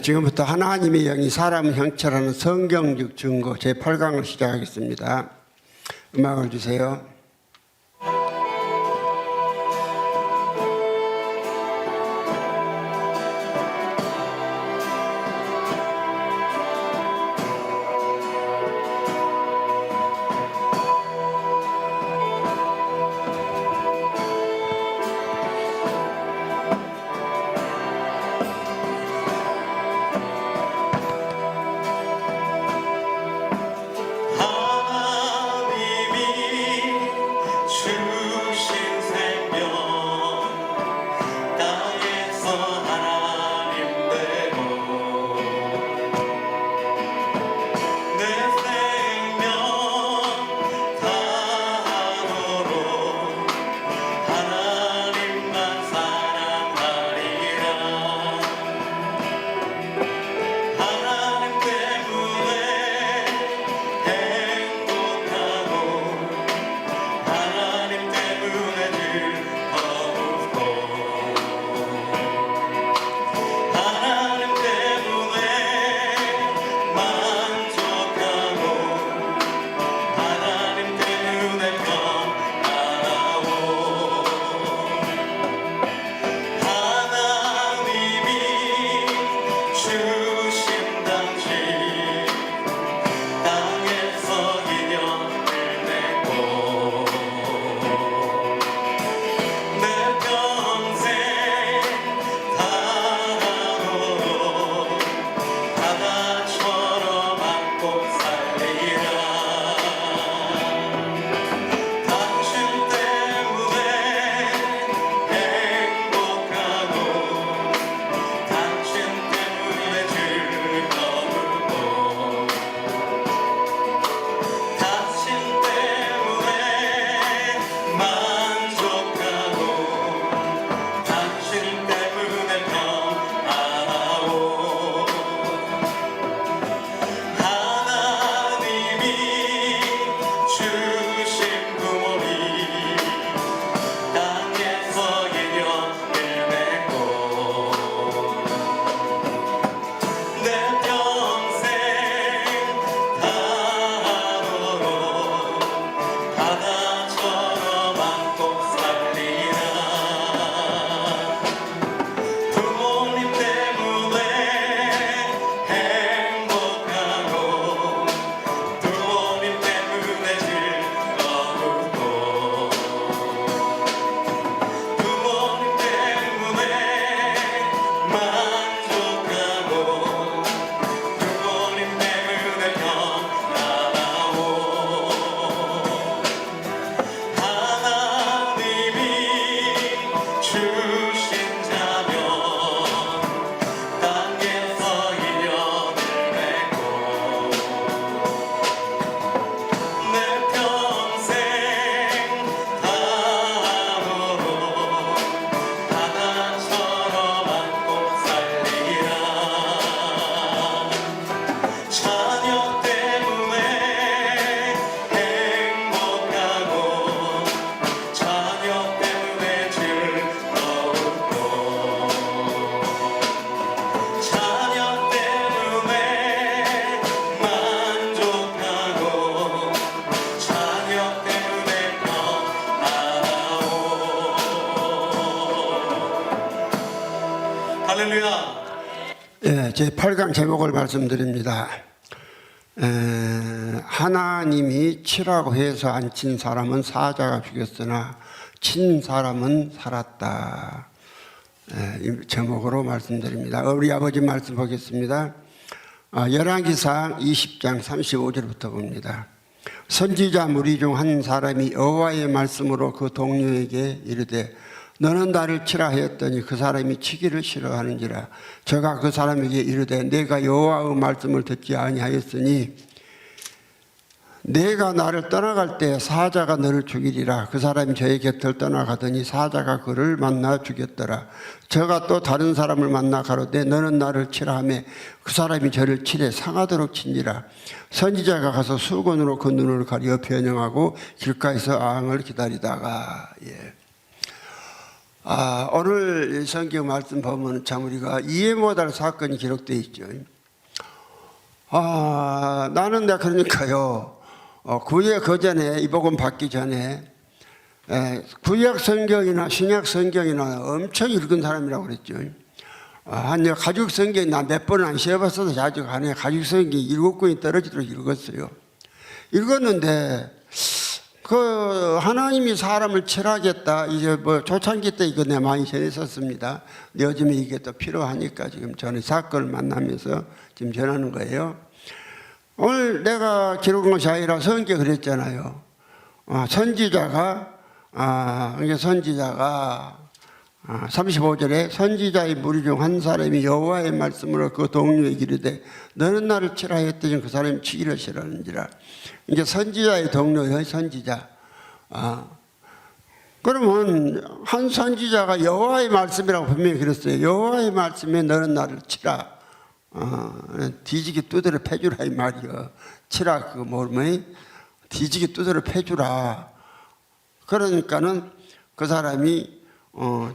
지금부터 하나님의 영이 사람을 형체라는 성경적 증거 제8강을 시작하겠습니다. 음악을 주세요. 제8강 제목을 말씀드립니다. 하나님이 치라고 해서 안 친 사람은 사자가 죽였으나 친 사람은 살았다. 이 제목으로 말씀드립니다. 우리 아버지 말씀 보겠습니다. 열왕기상 20장 35절부터 봅니다. 선지자 무리 중 한 사람이 여호와의 말씀으로 그 동료에게 이르되 너는 나를 치라 하였더니 그 사람이 치기를 싫어하는지라. 저가 그 사람에게 이르되 내가 여호와의 말씀을 듣지 아니하였으니 내가 나를 떠나갈 때 사자가 너를 죽이리라. 그 사람이 저의 곁을 떠나가더니 사자가 그를 만나 죽였더라. 저가 또 다른 사람을 만나 가로되 너는 나를 치라 하매 그 사람이 저를 치되 상하도록 친지라. 선지자가 가서 수건으로 그 눈을 가려 변형하고 길가에서 앙을 기다리다가 오늘 성경 말씀 보면 참 우리가 이해 못할 사건이 기록되어 있죠. 나는 내가 그러니까요. 구약 그 전에 이 복음 받기 전에 구약 성경이나 신약 성경이나 엄청 읽은 사람이라고 그랬죠. 한 가죽 성경 나 몇 번은 안 시험했어도 자주 가네. 가죽 성경 7권이 떨어지도록 읽었어요. 읽었는데 그 하나님이 사람을 칠하겠다. 이제 뭐 초창기 때 이거 내가 많이 전했었습니다. 요즘에 이게 또 필요하니까 지금 저는 사건을 만나면서 지금 전하는 거예요. 오늘 내가 기록한 것이 아니라 성경에 그랬잖아요. 선지자가 35절에 선지자의 무리 중 한 사람이 여호와의 말씀으로 그 동료에게 이르되 너는 나를 치라 했더니 그 사람이 치기를 싫어하는지라. 이제 선지자의 동료예요. 선지자. 그러면 한 선지자가 여호와의 말씀이라고 분명히 그랬어요. 여호와의 말씀에 너는 나를 치라. 뒤지게 두드려 패주라 이 말이요. 치라 그거 뭐니? 뒤지게 두드려 패주라. 그러니까는 그 사람이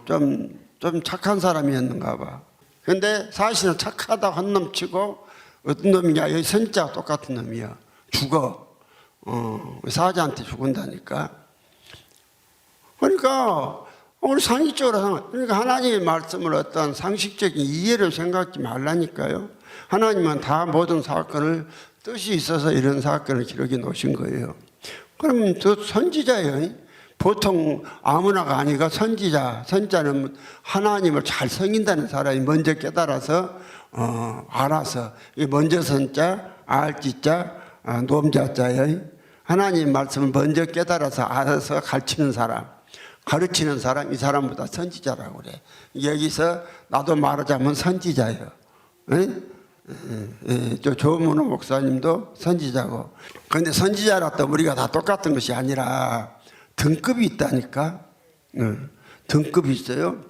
좀 착한 사람이었는가 봐. 근데 사실은 착하다 한 놈 치고 어떤 놈이냐? 여기 선자가 똑같은 놈이야. 죽어. 사자한테 죽은다니까. 그러니까 우리 상식적으로 그러니까 하나님의 말씀을 어떤 상식적인 이해를 생각하지 말라니까요. 하나님은 다 모든 사건을 뜻이 있어서 이런 사건을 기록해 놓으신 거예요. 그럼 또 선지자예요. 보통 아무나가 아니고 선지자는 하나님을 잘 섬긴다는 사람이 먼저 깨달아서 알아서 먼저 선자, 알지자, 놈자자예요. 하나님 말씀을 먼저 깨달아서 알아서 가르치는 사람 이 사람보다 선지자라고 그래. 여기서 나도 말하자면 선지자예요. 저 조문호 목사님도 선지자고. 그런데 선지자라 또 우리가 다 똑같은 것이 아니라 등급이 있다니까. 등급이 있어요.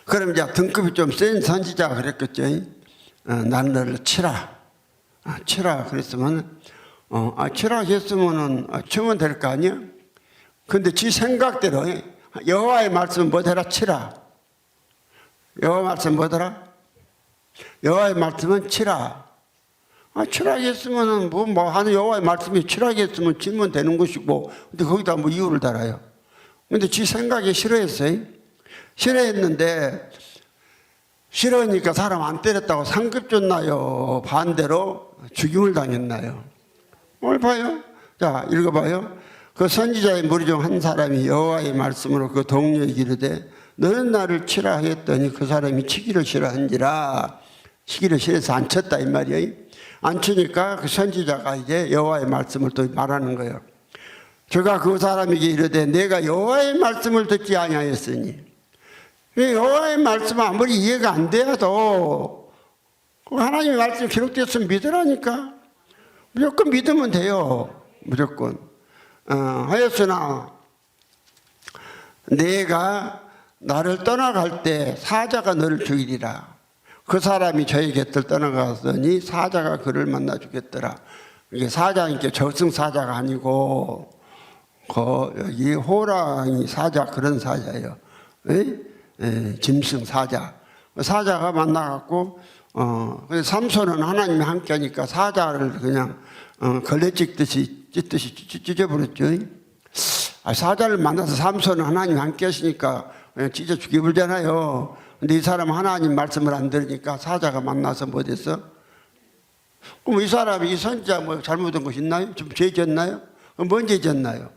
그럼 이제 등급이 좀 센 선지자가 그랬겠죠. 나는 너를 치라. 치라 그랬으면 치라 했으면은 치면 될 거 아니야? 근데 지 생각대로 여호와의 말씀 뭐더라? 치라. 여호와 말씀 뭐더라? 여호와의 말씀은 치라. 칠하겠으면은 뭐 하는 여호와의 말씀이 칠하겠으면 치면 되는 것이고, 근데 거기다 뭐 이유를 달아요. 근데 지 생각에 싫어했어요. 싫어했는데 싫어하니까 사람 안 때렸다고 상급 줬나요? 반대로 죽임을 당했나요? 오늘 봐요. 자, 읽어봐요. 그 선지자의 무리 중 한 사람이 여호와의 말씀으로 그 동료에게 이르되 너는 나를 치라 했더니 그 사람이 치기를 싫어한지라. 치기를 싫어해서 안 쳤다 이 말이에요. 안 치니까 그 선지자가 이제 여호와의 말씀을 또 말하는 거예요. 제가 그 사람에게 이르되 내가 여호와의 말씀을 듣지 아니하였으니. 여호와의 말씀은 아무리 이해가 안 돼도 하나님의 말씀이 기록되었으면 믿으라니까. 무조건 믿으면 돼요. 무조건. 하였으나 내가 나를 떠나갈 때 사자가 너를 죽이리라. 그 사람이 저희 곁을 떠나갔더니 사자가 그를 만나 죽였더라. 이게 사자니까 저승사자가 아니고 여기 호랑이 사자 그런 사자예요. 짐승사자. 사자가 만나갖고 삼손은 하나님이 함께하니까 사자를 그냥 걸레찍듯이 찢어버렸죠. 사자를 만나서 삼손은 하나님이 함께하시니까 그냥 찢어 죽여버리잖아요. 근데 이 사람은 하나님 말씀을 안 들으니까 사자가 만나서 뭐 됐어? 그럼 이 사람이 이 선지자 뭐 잘못한 것이 있나요? 좀 죄 지었나요? 그럼 뭔 죄 지었나요?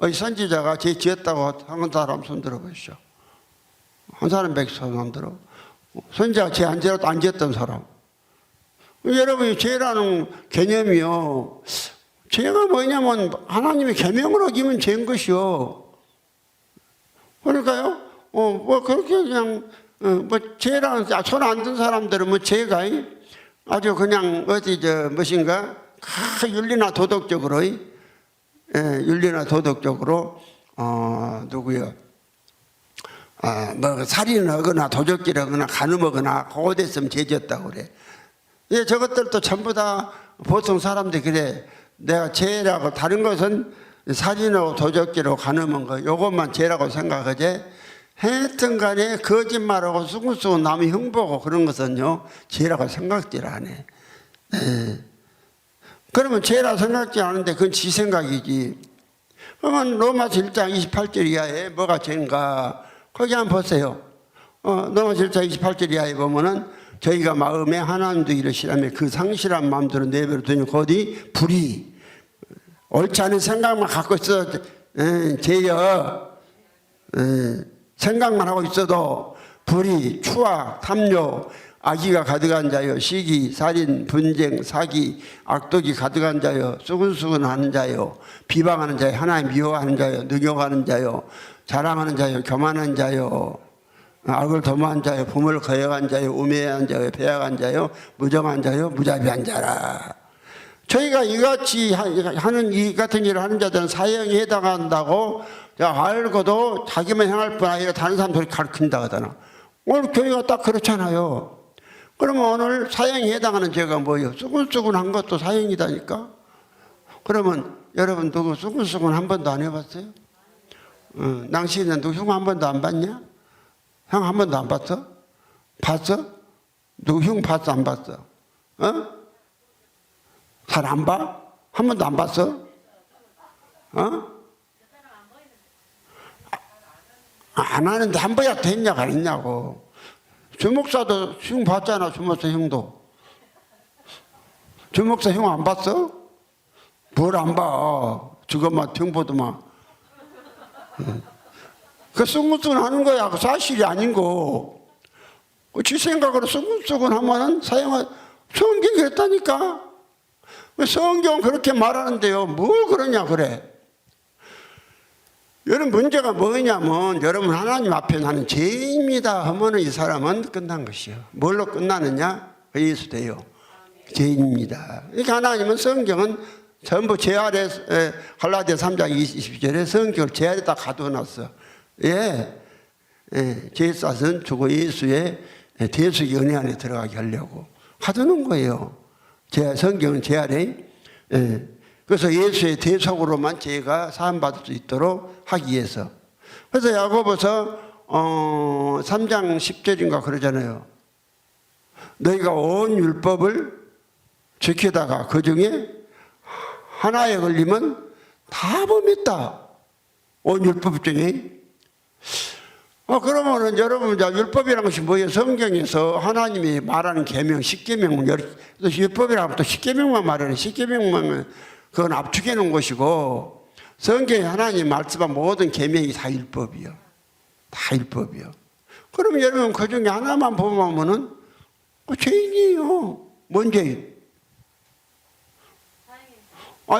이 선지자가 죄 지었다고 한 사람 손 들어보시죠. 한 사람 백 손 들어. 선지자가 죄 안 지었다 안 지었던 사람. 여러분이 죄라는 개념이요. 죄가 뭐냐면 하나님의 계명을 어기면 죄인 것이요. 그러니까요. 뭐 그렇게 그냥 뭐 죄라는 손 안 든 사람들은 뭐 죄가 아주 그냥 어디 무엇인가 윤리나 도덕적으로 윤리나 도덕적으로 누구요? 뭐 살인하거나 도적질하거나 간음하거나 그거 됐으면 죄졌다고 그래. 저것들도 전부 다 보통 사람들이 그래. 내가 죄라고 다른 것은 살인하고 도적질하고 간음한 거 요것만 죄라고 생각하지, 하여튼 간에 거짓말하고 수근수근 남의 흉보고 그런 것은요 죄라고 생각질 안 해. 그러면 죄라 생각지 않은데 그건 지 생각이지. 그러면 로마서 1장 28절 이하에 뭐가 죄인가 거기 한번 보세요. 로마서 1장 28절 이하에 보면은 저희가 마음에 하나님도 이르시라며 그 상실한 마음대로 내버려 두니 곧이 불의, 옳지 않은 생각만 갖고 있어 죄여. 생각만 하고 있어도 불의, 추악, 탐욕, 악의가 가득한 자여, 시기, 살인, 분쟁, 사기, 악독이 가득한 자여, 수근수근하는 자여, 비방하는 자여, 하나님 미워하는 자여, 능욕하는 자여, 자랑하는 자여, 교만한 자여, 악을 도모한 자여, 부모를 거역한 자여, 우매한 자여, 배약한 자여, 무정한 자여, 무자비한 자라. 저희가 이같이 하는 이 같은 일을 하는 자들은 사형에 해당한다고 알고도 자기만 행할 뿐 아니라 다른 사람들이 가르친다 하잖아. 오늘 교회가 딱 그렇잖아요. 그러면 오늘 사형에 해당하는 죄가 뭐예요? 수근수근한 것도 사형이다니까. 그러면 여러분 누구 수근수근 한 번도 안 해봤어요? 낭시는 누구 흉 한 번도 안 봤냐? 형 한 번도 안 봤어? 봤어? 누구 흉 봤어 안 봤어? 잘 안 봐? 한 번도 안 봤어? 안 하는데 한 번이라도 했냐고 안 했냐고. 주목사도 흉 봤잖아. 주목사 흉도. 주목사 흉 안 봤어? 뭘 안 봐. 저것만 흉 보더만. 그 쑥근쑥근 하는 거야. 그 사실이 아닌 거. 지 생각으로 쑥근쑥근 하면은 사형은 성경이 그랬다니까. 성경은 그렇게 말하는데요. 뭘 그러냐 그래. 여러분 문제가 뭐냐면 여러분 하나님 앞에 나는 죄인입니다 하면은 이 사람은 끝난 것이요. 뭘로 끝나느냐? 예수 돼요. 죄인입니다. 그러니까 하나님은 성경은 전부 죄 아래, 갈라디아 3장 20절에 성경을 죄 아래다 가둬놨어. 죄 쌌은 주고 예수의 대속의 은혜 안에 들어가게 하려고 가두는 거예요. 성경은 죄 아래. 그래서 예수의 대속으로만 죄가 사함받을 수 있도록 하기 위해서. 그래서 야고보서 3장 10절인가 그러잖아요. 너희가 온 율법을 지키다가 그 중에 하나에 걸리면 다 범했다. 온 율법 중에. 그러면은 여러분 율법이라는 것이 뭐예요? 성경에서 하나님이 말하는 계명 10계명, 율법이라고 하면 또 10계명만 말하는 10계명만 그건 압축해 놓은 것이고, 성경에 하나님 말씀한 모든 계명이 다 율법이요. 다 율법이요. 그러면 여러분 그 중에 하나만 보면은 죄인이에요. 뭔 죄인?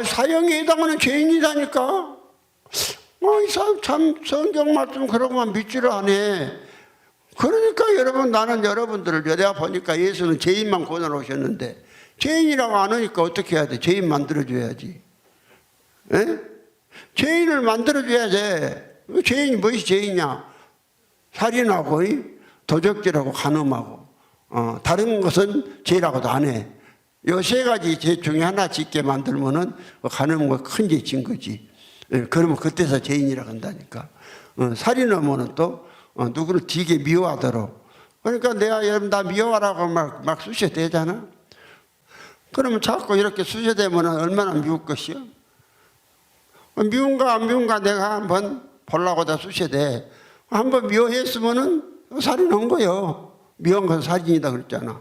사형에 해당하는 죄인이라니까. 이 사람 참 성경 말씀 그러고만 믿지를 않네. 그러니까 여러분 나는 여러분들을 내가 보니까 예수는 죄인만 권해놓으셨는데 죄인이라고 안 하니까 어떻게 해야 돼? 죄인 만들어줘야지. 죄인을 만들어줘야 돼. 죄인이 무엇이 죄인이냐? 살인하고 도적질하고 간음하고 다른 것은 죄라고도 안 해. 요 세 가지 죄 중에 하나 짓게 만들면은 간음은 큰 죄 진 거지. 그러면 그때서 죄인이라고 한다니까. 살인하면은 또 누구를 되게 미워하도록. 그러니까 내가 여러분 다 미워하라고 막 쑤셔대잖아. 그러면 자꾸 이렇게 쑤셔대면 얼마나 미울 것이요? 미운가 안 미운가 내가 한번 보려고 다 쑤셔대. 한번 미워했으면은 살인한 거요. 미운 건 살인이다 그랬잖아.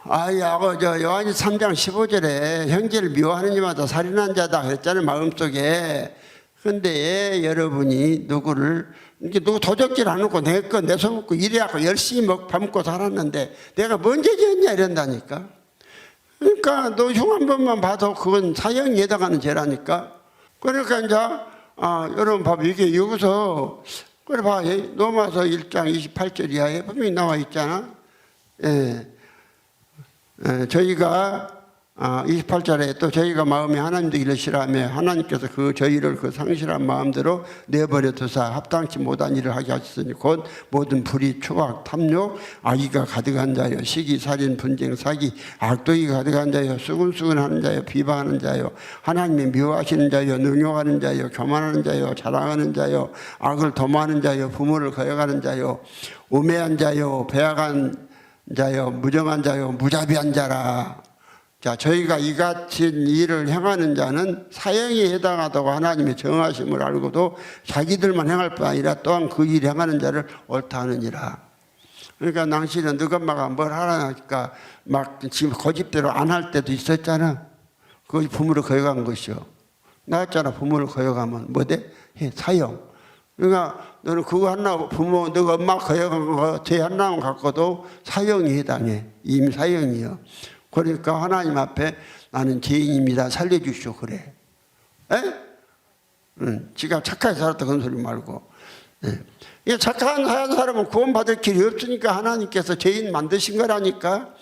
요한이 3장 15절에 형제를 미워하는 이마다 살인한 자다 그랬잖아요. 마음속에. 근데 여러분이 누구 도적질 안 하고 내 거 내 손먹고 일해갖고 열심히 밥 먹고 살았는데 내가 뭔 죄지었냐 이런다니까. 그러니까 너 흉 한 번만 봐도 그건 사형에 해당하는 죄라니까. 그러니까 이제 여러분 봐봐. 이게 여기서 그래 봐. 로마서 1장 28절 이하에 분명히 나와 있잖아. 저희가 28절에 또 저희가 마음에 하나님도 이르시라며 하나님께서 저희를 상실한 마음대로 내버려 두사 합당치 못한 일을 하게 하셨으니 곧 모든 불의, 추악, 탐욕, 악의가 가득한 자요, 시기, 살인, 분쟁, 사기, 악독이 가득한 자요, 수근수근하는 자요, 비방하는 자요, 하나님이 미워하시는 자요, 능욕하는 자요, 교만하는 자요, 자랑하는 자요, 악을 도모하는 자요, 부모를 거역하는 자요, 우매한 자요, 배악한 자요, 무정한 자요, 무자비한 자라. 자, 저희가 이 같은 일을 행하는 자는 사형에 해당하다고 하나님의 정하심을 알고도 자기들만 행할 뿐 아니라 또한 그 일을 행하는 자를 옳다 하느니라. 그러니까 당신은 너가 막 뭘 하라니까 막 지금 고집대로 안 할 때도 있었잖아. 그것이 부모를 거역한 것이요. 나였잖아. 부모를 거역하면 뭐 돼? 사형. 그러니까 너는 그거 하나 부모 너가 엄마 거역한 거 죄 하나만 갖고도 사형이 해당해. 이미 사형이요. 그러니까 하나님 앞에 나는 죄인입니다. 살려주시오. 그래. 에? 지가 착하게 살았다 그런 소리 말고. 예. 착한 사람은 구원받을 길이 없으니까 하나님께서 죄인 만드신 거라니까.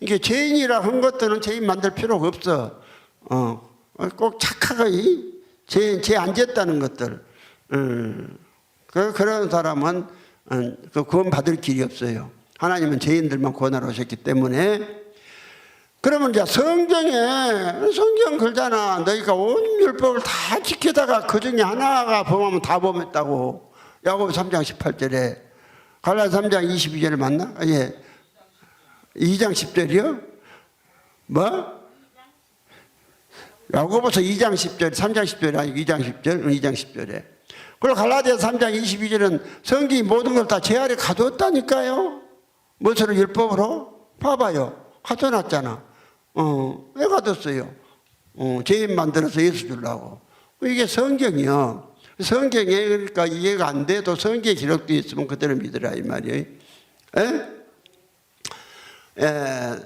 이게 죄인이라 한 것들은 죄인 만들 필요가 없어. 꼭 착하게 죄 안 짓다는 것들. 그런 사람은 구원받을 길이 없어요. 하나님은 죄인들만 구원하러 오셨기 때문에. 그러면 이제 성경 걸잖아. 너희가 온 율법을 다 지키다가 그 중에 하나가 범하면 다 범했다고. 야고보 3장 18절에. 갈라디아 3장 22절에 맞나? 예. 2장 10절이요? 뭐? 야고보서 2장 10절, 3장 10절이 아니고 2장 10절, 2장 10절에. 그리고 갈라디아 3장 22절은 성경이 모든 걸 다 제 아래 가뒀다니까요. 무엇으로? 율법으로? 봐봐요. 가둬놨잖아. 왜 가뒀어요? 죄인 만들어서 예수 주려고. 이게 성경이요. 성경에 그러니까 이해가 안 돼도 성경에 기록되어 있으면 그대로 믿으라 이 말이에요.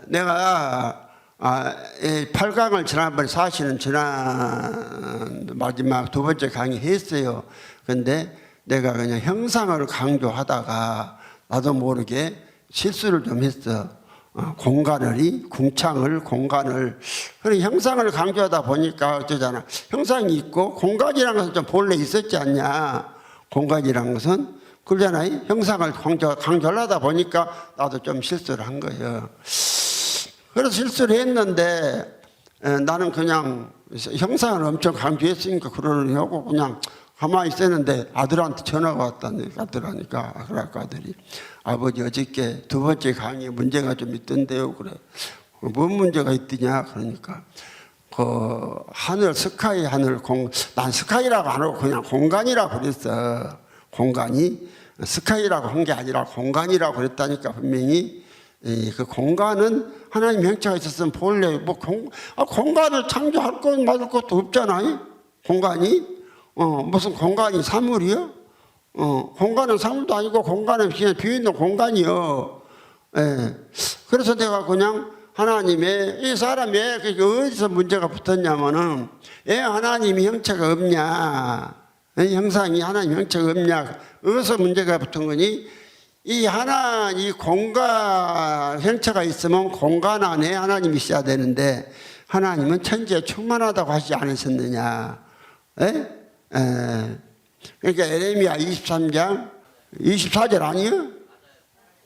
내가 8강을 지난번에 사실은 지난 마지막 두 번째 강의 했어요. 근데 내가 그냥 형상을 강조하다가 나도 모르게 실수를 좀 했어. 공간을 그리고 형상을 강조하다 보니까 어쩌잖아. 형상이 있고 공간이라는 것은 좀 본래 있었지 않냐. 공간이라는 것은 그러잖아요. 형상을 강조하다 보니까 나도 좀 실수를 한 거예요. 그래서 실수를 했는데 나는 그냥 형상을 엄청 강조했으니까 그러려고 그냥 가만히 있었는데 아들한테 전화가 왔다니까. 아들하니까 그래갖고 아들이 아버지 어저께 두 번째 강의에 문제가 좀 있던데요. 그래. 뭔 문제가 있더냐. 그러니까 그 하늘 스카이 하늘 난 스카이라고 안 하고 그냥 공간이라고 그랬어. 공간이 스카이라고 한 게 아니라 공간이라고 그랬다니까. 분명히 그 공간은 하나님 형체가 있었으면 본래 뭐 공간을 창조할 것 맞을 것도 없잖아요. 공간이 무슨 공간이 사물이요? 공간은 사물도 아니고 공간은 그냥 비어있는 공간이요. 예. 그래서 내가 그냥 하나님의 이 사람이 어디서 문제가 붙었냐면은 왜 하나님이 형체가 없냐? 형상이 하나님 형체가 없냐? 어디서 문제가 붙은 거니? 이 공간 형체가 있으면 공간 안에 하나님이 있어야 되는데 하나님은 천지에 충만하다고 하지 않으셨느냐? 예? 그러니까 에레미야 23장 24절 아니에요?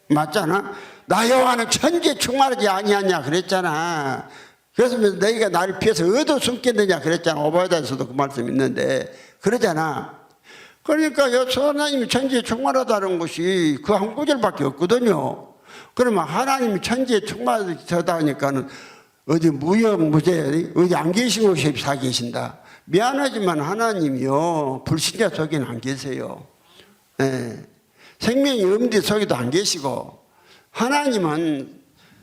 맞잖아. 나 여호와는 천지에 충만하지 아니하냐 그랬잖아. 그래서 너희가 나를 피해서 어디로 숨겠느냐 그랬잖아. 오바다에서도 그 말씀 있는데 그러잖아. 그러니까 여호와 하나님이 천지에 충만하다는 것이 그 한 구절밖에 없거든요. 그러면 하나님이 천지에 충만하다니까는 어디 무형무제 어디 안 계신 곳이 다 계신다. 미안하지만 하나님이요 불신자 속에는 안 계세요. 생명이 없는 데 속에도 안 계시고 하나님은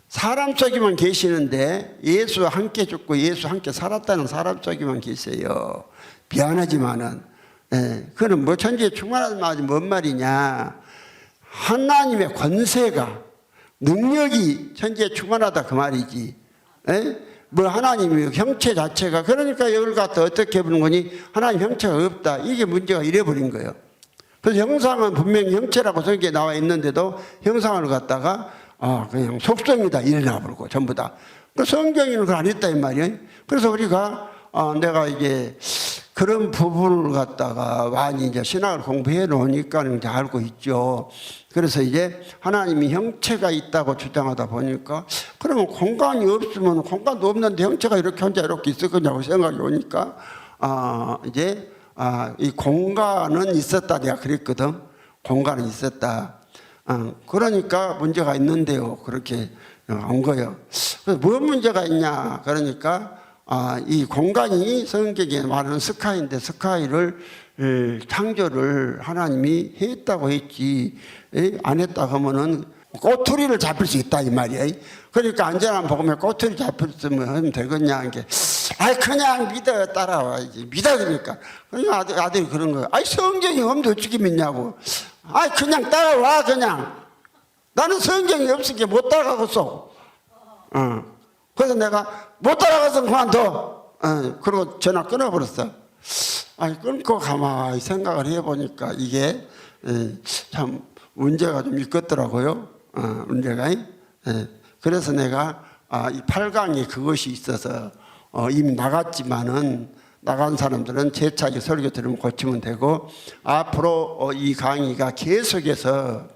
사람 속에만 계시는데 예수와 함께 죽고 예수와 함께 살았다는 사람 속에만 계세요. 미안하지만은 그는 뭐 천지에 충만한 말이 뭔 말이냐. 하나님의 권세가 능력이 천지에 충만하다 그 말이지. 뭐 하나님의 형체 자체가 그러니까 여기를 갖다 어떻게 보는 거니 하나님 형체가 없다. 이게 문제가 이래버린 거예요. 그래서 형상은 분명히 형체라고 성경에 나와 있는데도 형상을 갖다가 그냥 속성이다 이래 나버리고 전부 다 그 성경에는 그걸 안 했다 이 말이에요. 그래서 우리가 내가 이제 그런 부분을 갖다가 많이 이제 신학을 공부해 놓으니까 이제 알고 있죠. 그래서 이제 하나님이 형체가 있다고 주장하다 보니까 그러면 공간이 없으면 공간도 없는데 형체가 이렇게 혼자 이렇게 있을 거냐고 생각이 오니까 이제 이 공간은 있었다 내가 그랬거든. 공간은 있었다. 그러니까 문제가 있는데요. 그렇게 온 거예요. 그래서 무슨 문제가 있냐? 그러니까 이 공간이 성경에 말하는 스카이인데 스카이를 창조를 하나님이 했다고 했지 안 했다 하면은 꼬투리를 잡힐 수 있다 이 말이에요. 그러니까 안전한 복음에 꼬투리 잡혔으면 하면 되겠냐 이게 그냥 믿어 따라와야지 믿어 그러니까 아들이 그런 거예요. 성경이 없는데 어떻게 믿냐고. 그냥 따라와 그냥. 나는 성경이 없으니까 못 따라가겠어. 그래서 내가 못 따라가서 그만둬. 그리고 전화 끊어버렸어. 끊고 가만히 생각을 해보니까 이게 참 문제가 좀 있겠더라고요. 문제가. 그래서 내가 이 8강에 그것이 있어서 이미 나갔지만은 나간 사람들은 재차게 설교 들으면 고치면 되고 앞으로 이 강의가 계속해서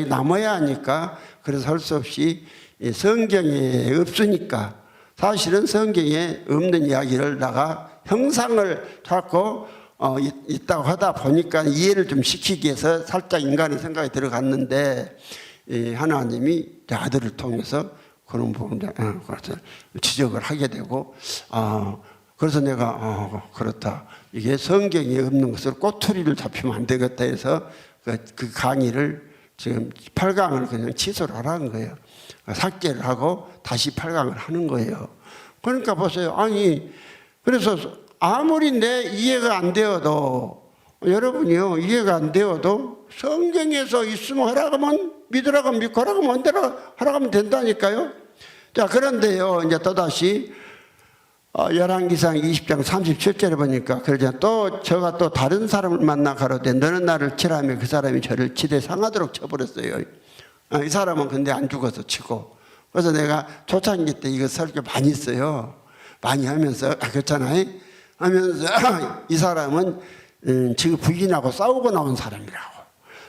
남아야 하니까 그래서 할 수 없이 성경에 없으니까 사실은 성경에 없는 이야기를 내가 형상을 찾고 있다고 하다 보니까 이해를 좀 시키기 위해서 살짝 인간의 생각이 들어갔는데 하나님이 아들을 통해서 그런 부분을 지적을 하게 되고 그래서 내가 그렇다. 이게 성경에 없는 것을 꼬투리를 잡히면 안 되겠다 해서 그 강의를 지금 8강을 그냥 취소를 하라는 거예요. 삭제를 하고 다시 8강을 하는 거예요. 그러니까 보세요. 그래서 아무리 내 이해가 안 되어도 여러분이요 이해가 안 되어도 성경에서 있으면 하라고만 믿으라고 믿고 하라고 하면 하라고 된다니까요. 자 그런데요 이제 또다시 열왕기상 20장 37절에 보니까 그러자 또 저가 또 다른 사람을 만나 가로되 너는 나를 치라며 그 사람이 저를 치되 상하도록 쳐버렸어요. 이 사람은 근데 안 죽어서 치고. 그래서 내가 초창기 때 이거 설교 많이 했어요. 많이 하면서 그렇잖아요. 하면서 이 사람은 지금 부인하고 싸우고 나온 사람이라고.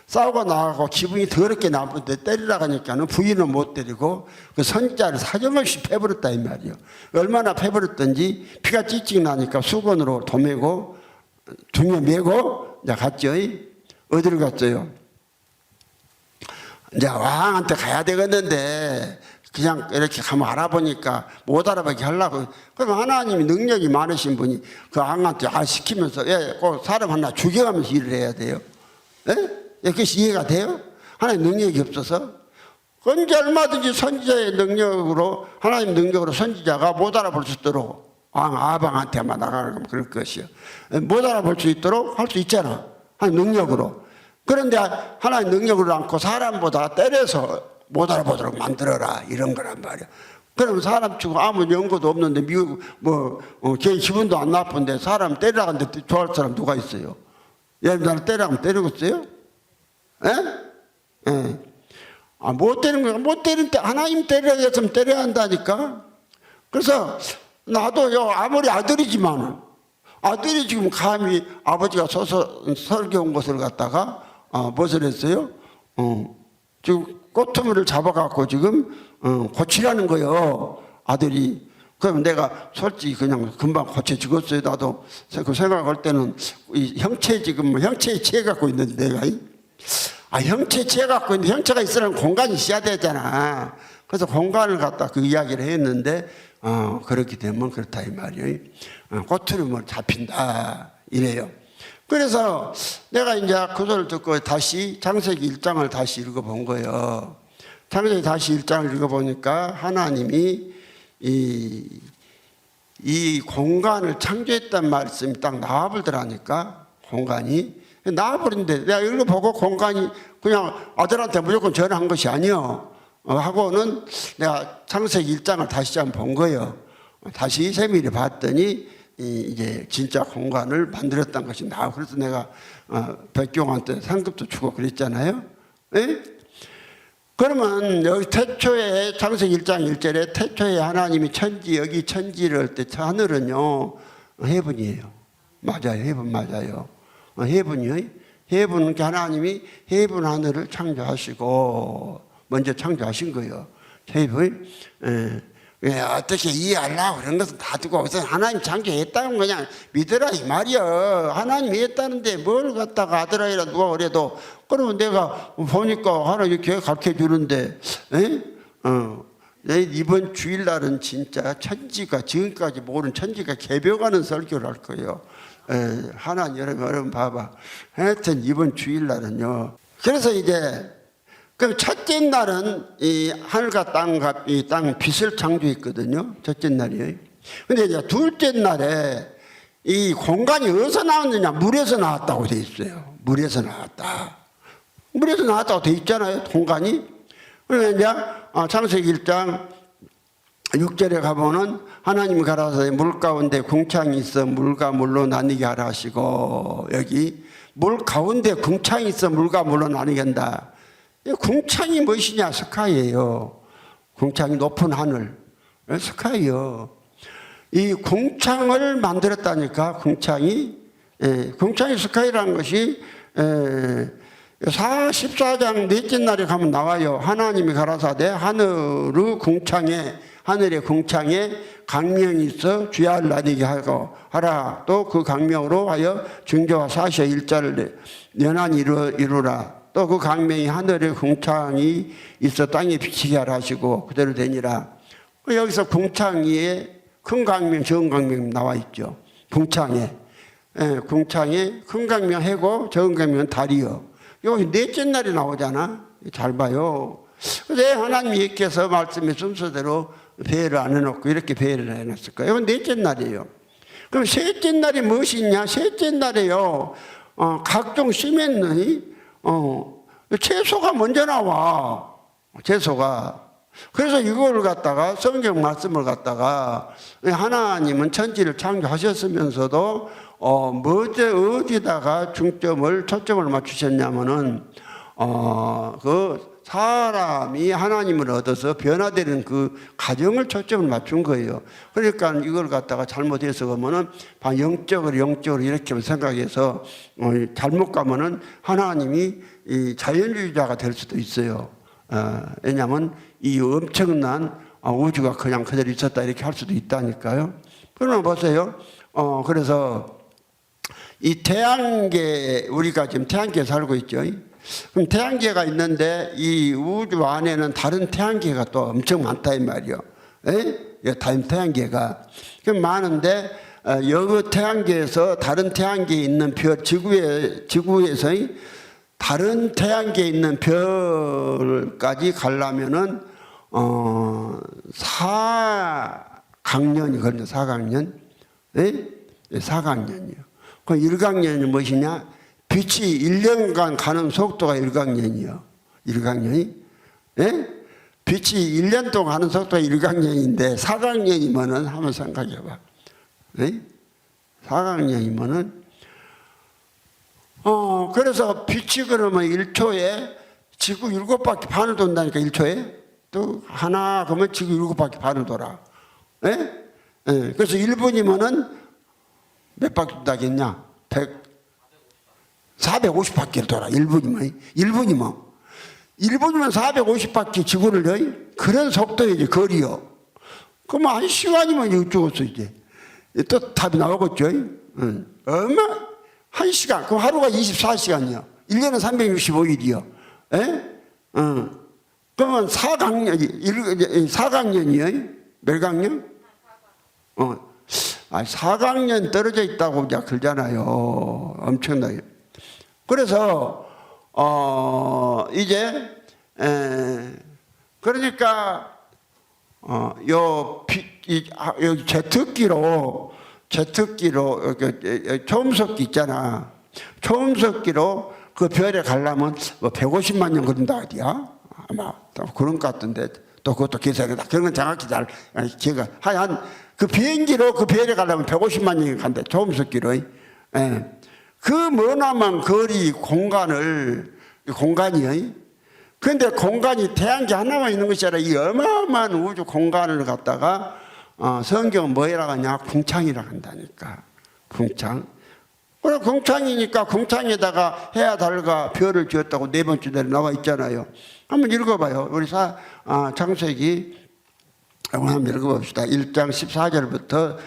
싸우고 나가고 기분이 더럽게 나쁜데 때리라고 하니까는 부인은 못 때리고 그 선자를 사정없이 패버렸다 이 말이에요. 얼마나 패버렸던지 피가 찌찍 나니까 수건으로 도매고 등에 메고 이제 갔죠. 어디를 갔어요? 이제 왕한테 가야 되겠는데 그냥 이렇게 가면 알아보니까 못 알아보게 하려고. 그럼 하나님이 능력이 많으신 분이 그 왕한테 시키면서 꼭 사람 하나 죽여가면서 일을 해야 돼요. 그것이 이해가 돼요? 하나님 능력이 없어서? 언제 얼마든지 선지자의 능력으로 하나님 능력으로 선지자가 못 알아볼 수 있도록 아방한테만 나가는 그럴 것이요. 못 알아볼 수 있도록 할 수 있잖아. 하나님 능력으로. 그런데 하나님 능력으로 않고 사람보다 때려서 못 알아보도록 만들어라 이런 거란 말이야. 그러면 사람 치고 아무 연고도 없는데 미국 걔 기분도 안 나쁜데 사람 때리라고 하는데 좋아할 사람 누가 있어요? 여러분 나를 때리라고 때리겠어요? 못 때리는 거야. 못 때리는데 하나님 때려야 했으면 때려야 한다니까. 그래서 나도요 아무리 아들이지만 아들이 지금 감히 아버지가 설교 온 것을 갖다가 무엇을 했어요? 지금 꼬투리를 잡아갖고 지금 고치라는 거예요 아들이. 그럼 내가 솔직히 그냥 금방 고쳐 죽었어요. 나도 그 생각할 때는 이 형체 지금 형체에 취해갖고 있는데 내가 형체에 취해갖고 있는데 형체가 있으려면 공간이 있어야 되잖아. 그래서 공간을 갖다 그 이야기를 했는데 그렇게 되면 그렇다 이 말이에요. 꼬투리를 잡힌다 이래요. 그래서 내가 이제 그 소리를 듣고 다시 창세기 1장을 다시 읽어본 거예요. 창세기 다시 1장을 읽어보니까 하나님이 이 공간을 창조했단 말씀이 딱 나와버리더라니까. 공간이 나와버린데 내가 읽어보고 공간이 그냥 아들한테 무조건 전한 것이 아니요 하고는 내가 창세기 1장을 다시 한번 본 거예요. 다시 세밀히 봤더니 이제 진짜 공간을 만들었다는 것이 나와. 그래서 내가 백종한테 상급도 주고 그랬잖아요. 그러면 여기 태초에 창세기 1장 1절에 태초에 하나님이 천지 여기 천지를 할 때 하늘은요 해분이에요. 맞아요. 해분 맞아요. 해분이요. 해분은 하나님이 해분 하늘을 창조하시고 먼저 창조하신 거예요. 해분. 어떻게 이해하려고 그런 것은 다 두고 우선 하나님 창조했다는 그냥 믿으라 이 말이야. 하나님이 했다는데 뭘 갖다가 아들아이라 누가 그래도 그러면 내가 보니까 하나님 이렇게 가르쳐 주는데 이번 주일날은 진짜 천지가 지금까지 모르는 천지가 개벽하는 설교를 할 거예요. 하나님 여러분 봐봐. 하여튼 이번 주일날은요. 그래서 이제 그럼 첫째 날은 이 하늘과 땅과 이 땅 빛을 창조했거든요. 첫째 날이에요. 근데 이제 둘째 날에 이 공간이 어디서 나왔느냐? 물에서 나왔다고 돼 있어요. 물에서 나왔다. 물에서 나왔다고 돼 있잖아요. 공간이. 그러면 이제 창세기 1장 6절에 가보면 하나님이 가라사대 물 가운데 궁창이 있어 물과 물로 나뉘게 하라 하시고 여기 물 가운데 궁창이 있어 물과 물로 나뉘게 한다. 궁창이 무엇이냐? 스카이예요. 궁창이 높은 하늘. 스카이요. 이 궁창을 만들었다니까 궁창이 스카이라는 것이 14장 넷째 날에 가면 나와요. 하나님이 가라사대 하늘의 궁창에 강명이 있어 주야를 나뉘게 하고 하라. 또 그 강명으로 하여 증조와 사시와 일자를 연한히 이루라. 또 그 강명이 하늘에 궁창이 있어 땅에 비치게 하라 하시고 그대로 되니라. 여기서 궁창 위에 큰 강명, 적은 강명 나와 있죠. 궁창에 큰 강명 해고 적은 강명은 달이요. 여기 넷째 날이 나오잖아. 잘 봐요. 왜 하나님께서 말씀의 순서대로 배를 안 해놓고 이렇게 배를 해놨을까요? 이건 넷째 날이에요. 그럼 셋째 날이 무엇이 있냐? 셋째 날에요. 각종 씨맺는 채소가 먼저 나와. 채소가. 그래서 이걸 갖다가 성경 말씀을 갖다가 하나님은 천지를 창조하셨으면서도 어디다가 초점을 맞추셨냐면은 그 사람이 하나님을 얻어서 변화되는 그 과정을 초점을 맞춘 거예요. 그러니까 이걸 갖다가 잘못해서 가면은 영적으로 이렇게 생각해서 잘못 가면은 하나님이 이 자연주의자가 될 수도 있어요. 왜냐하면 이 엄청난 우주가 그냥 그대로 있었다 이렇게 할 수도 있다니까요. 그러면 보세요. 그래서 이 태양계 우리가 지금 태양계에 살고 있죠. 그럼 태양계가 있는데 이 우주 안에는 다른 태양계가 또 엄청 많다 이 말이요. 다른 태양계가 그럼 많은데 여기 태양계에서 다른 태양계에 있는 별 지구에서 다른 태양계에 있는 별까지 가려면은 4강년이 걸려. 4강년. 4강년이요. 그 1강년이 무엇이냐? 빛이 1년간 가는 속도가 1강년이요. 1강년이? 빛이 1년 동안 가는 속도가 1강년인데 4강년이면은 한번 생각해 봐. 4강년이면은 그래서 빛이 그러면 1초에 지구 7바퀴 반을 돈다니까 1초에 또 하나 그러면 지구 7바퀴 반을 돌아. 그래서 1분이면은 몇 바퀴 돈다겠냐? 450바퀴를 돌아. 1분이면 450바퀴 지구를 그런 속도의 거리요. 그러면 1시간이면 죽었어 이제. 또 답이 나오겠죠. 얼마? 1시간. 그럼 하루가 24시간이요. 1년은 365일이요. 그러면 4강년이요. 몇 강년? 4강년 떨어져 있다고 이제 그러잖아요. 엄청나게. 그래서 이제 그러니까 여기 제특기로 초음속기 있잖아. 초음속기로 그 별에 가려면 뭐 150만 년 걸린다 어디야? 아마 그런 것 같은데 또 그것도 계산이다. 그런 건 정확히 잘 기회가 하여간 그 비행기로 그 별에 가려면 150만 년이 간대. 초음속기로. 그 머나먼 거리 공간이요. 그런데 공간이 태양계 하나만 있는 것이 아니라 이 어마어마한 우주 공간을 갖다가 성경은 뭐라고 하냐? 궁창이라고 한다니까. 궁창. 그래, 궁창이니까 궁창에다가 해와 달과 별을 지었다고 네 번째 대로 나와 있잖아요. 한번 읽어봐요. 우리 창세기 한번 읽어봅시다. 1장 14절부터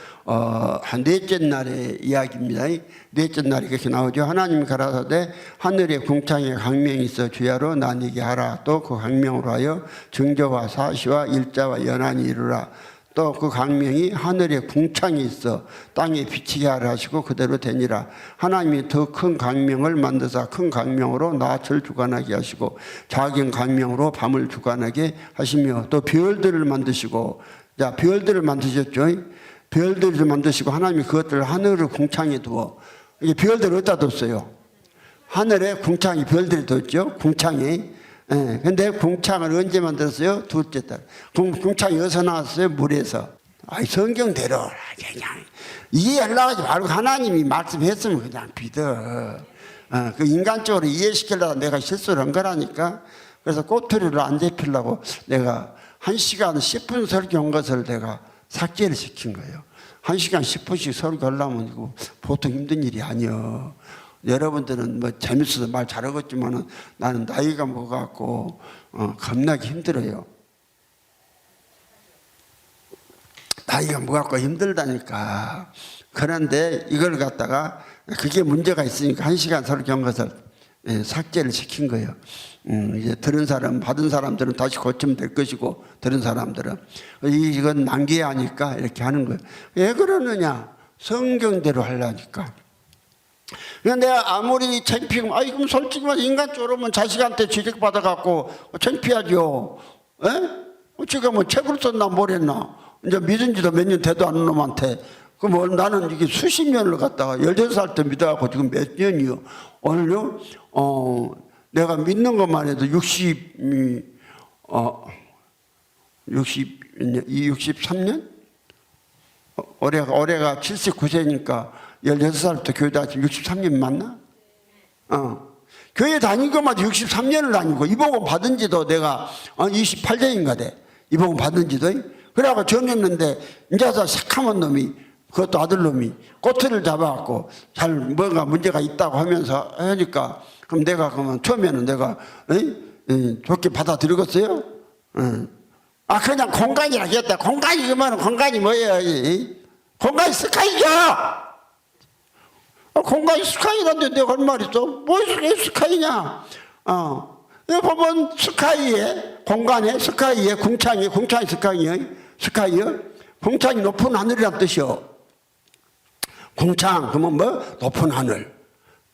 한 넷째 날의 이야기입니다. 넷째 날이 그렇게 나오죠. 하나님이 가라사대 하늘에 궁창에 광명이 있어 주야로 나뉘게 하라. 또 그 광명으로 하여 정저와 사시와 일자와 연한이 이루라. 또 그 광명이 하늘에 궁창이 있어 땅에 비치게 하라 하시고 그대로 되니라. 하나님이 더 큰 광명을 만드사 큰 광명으로 낮을 주관하게 하시고 작은 광명으로 밤을 주관하게 하시며 또 별들을 만드시고, 자, 별들을 만드셨죠. 별들을 만드시고 하나님이 그것들을 하늘을 궁창에 두어, 이게 별들을 어디다 뒀어요? 하늘에 궁창이 별들이 뒀죠. 궁창에. 예, 근데 궁창을 언제 만들었어요? 둘째 달. 궁창이 어디서 나왔어요? 물에서. 아이, 성경대로 그냥 이해하려고 하지 말고 하나님이 말씀했으면 그냥 믿어. 그 인간적으로 이해시키려고 내가 실수를 한 거라니까. 그래서 꼬투리를 안 잡히려고 내가 1시간 10분 설교한 것을 내가 삭제를 시킨 거예요. 1시간 10분씩 설교하려면 이거 보통 힘든 일이 아니야. 여러분들은 뭐 재밌어서 말 잘하겠지만은 나는 나이가 먹어갖고 겁나게 힘들어요. 나이가 먹어갖고 힘들다니까. 그런데 이걸 갖다가 그게 문제가 있으니까 1시간 설교한 것을 삭제를 시킨 거예요. 이제 들은 사람, 받은 사람들은 다시 고치면 될 것이고, 들은 사람들은 이건 남겨야 하니까 이렇게 하는 거예요. 왜 그러느냐? 성경대로 하려니까. 그런데 내가 아무리 창피하면, 아이, 그럼 솔직히 말해, 인간적으로 자식한테 지적받아갖고 창피하죠. 에? 지금 뭐 책을 썼나 뭘 했나? 이제 믿은 지도 몇 년 돼도 않은 놈한테. 그럼 나는 이게 수십 년을 갖다가 16살 때 믿어갖고 지금 몇 년이요? 오늘요? 내가 믿는 것만 해도 63년? 올해가 79세니까 16살부터 교회 다니고 63년 맞나? 교회 다닌 것마다 63년을 다니고 이복음 받은 지도 내가 28년인가 돼. 이복음 받은 지도. 그래갖고 전했는데 이제 새카만 놈이, 그것도 아들놈이 꼬투리를 잡아갖고 잘 뭔가 문제가 있다고 하면서 하니까, 그럼 내가 그러면 처음에는 내가 좋게 받아들이겠어요? 그냥 공간이라 했다. 공간이 그러면 공간이 뭐예요? 공간이 스카이죠. 공간이 스카이란데 내가 할 말 있어? 뭐 스카이냐? 여기 보면 스카이에, 공간에, 스카이에, 궁창이 스카이요? 궁창이 높은 하늘이란 뜻이요. 궁창, 그러면 뭐? 높은 하늘.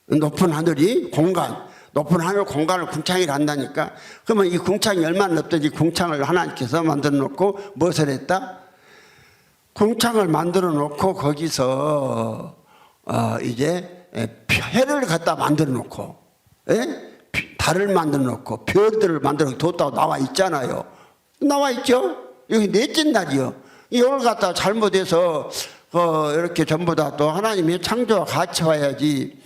높은 하늘이 공간. 높은 하늘 공간을 궁창이라 한다니까. 그러면 이 궁창이 얼마나 높든지 궁창을 하나님께서 만들어 놓고 무엇을 했다? 궁창을 만들어 놓고 거기서 이제 해를 갖다 만들어 놓고, 달을 만들어 놓고 별들을 만들어 뒀다고 나와 있잖아요. 나와 있죠? 여기 넷째 날이요. 이걸 갖다 잘못해서 이렇게 전부 다 또 하나님의 창조와 같이 와야지.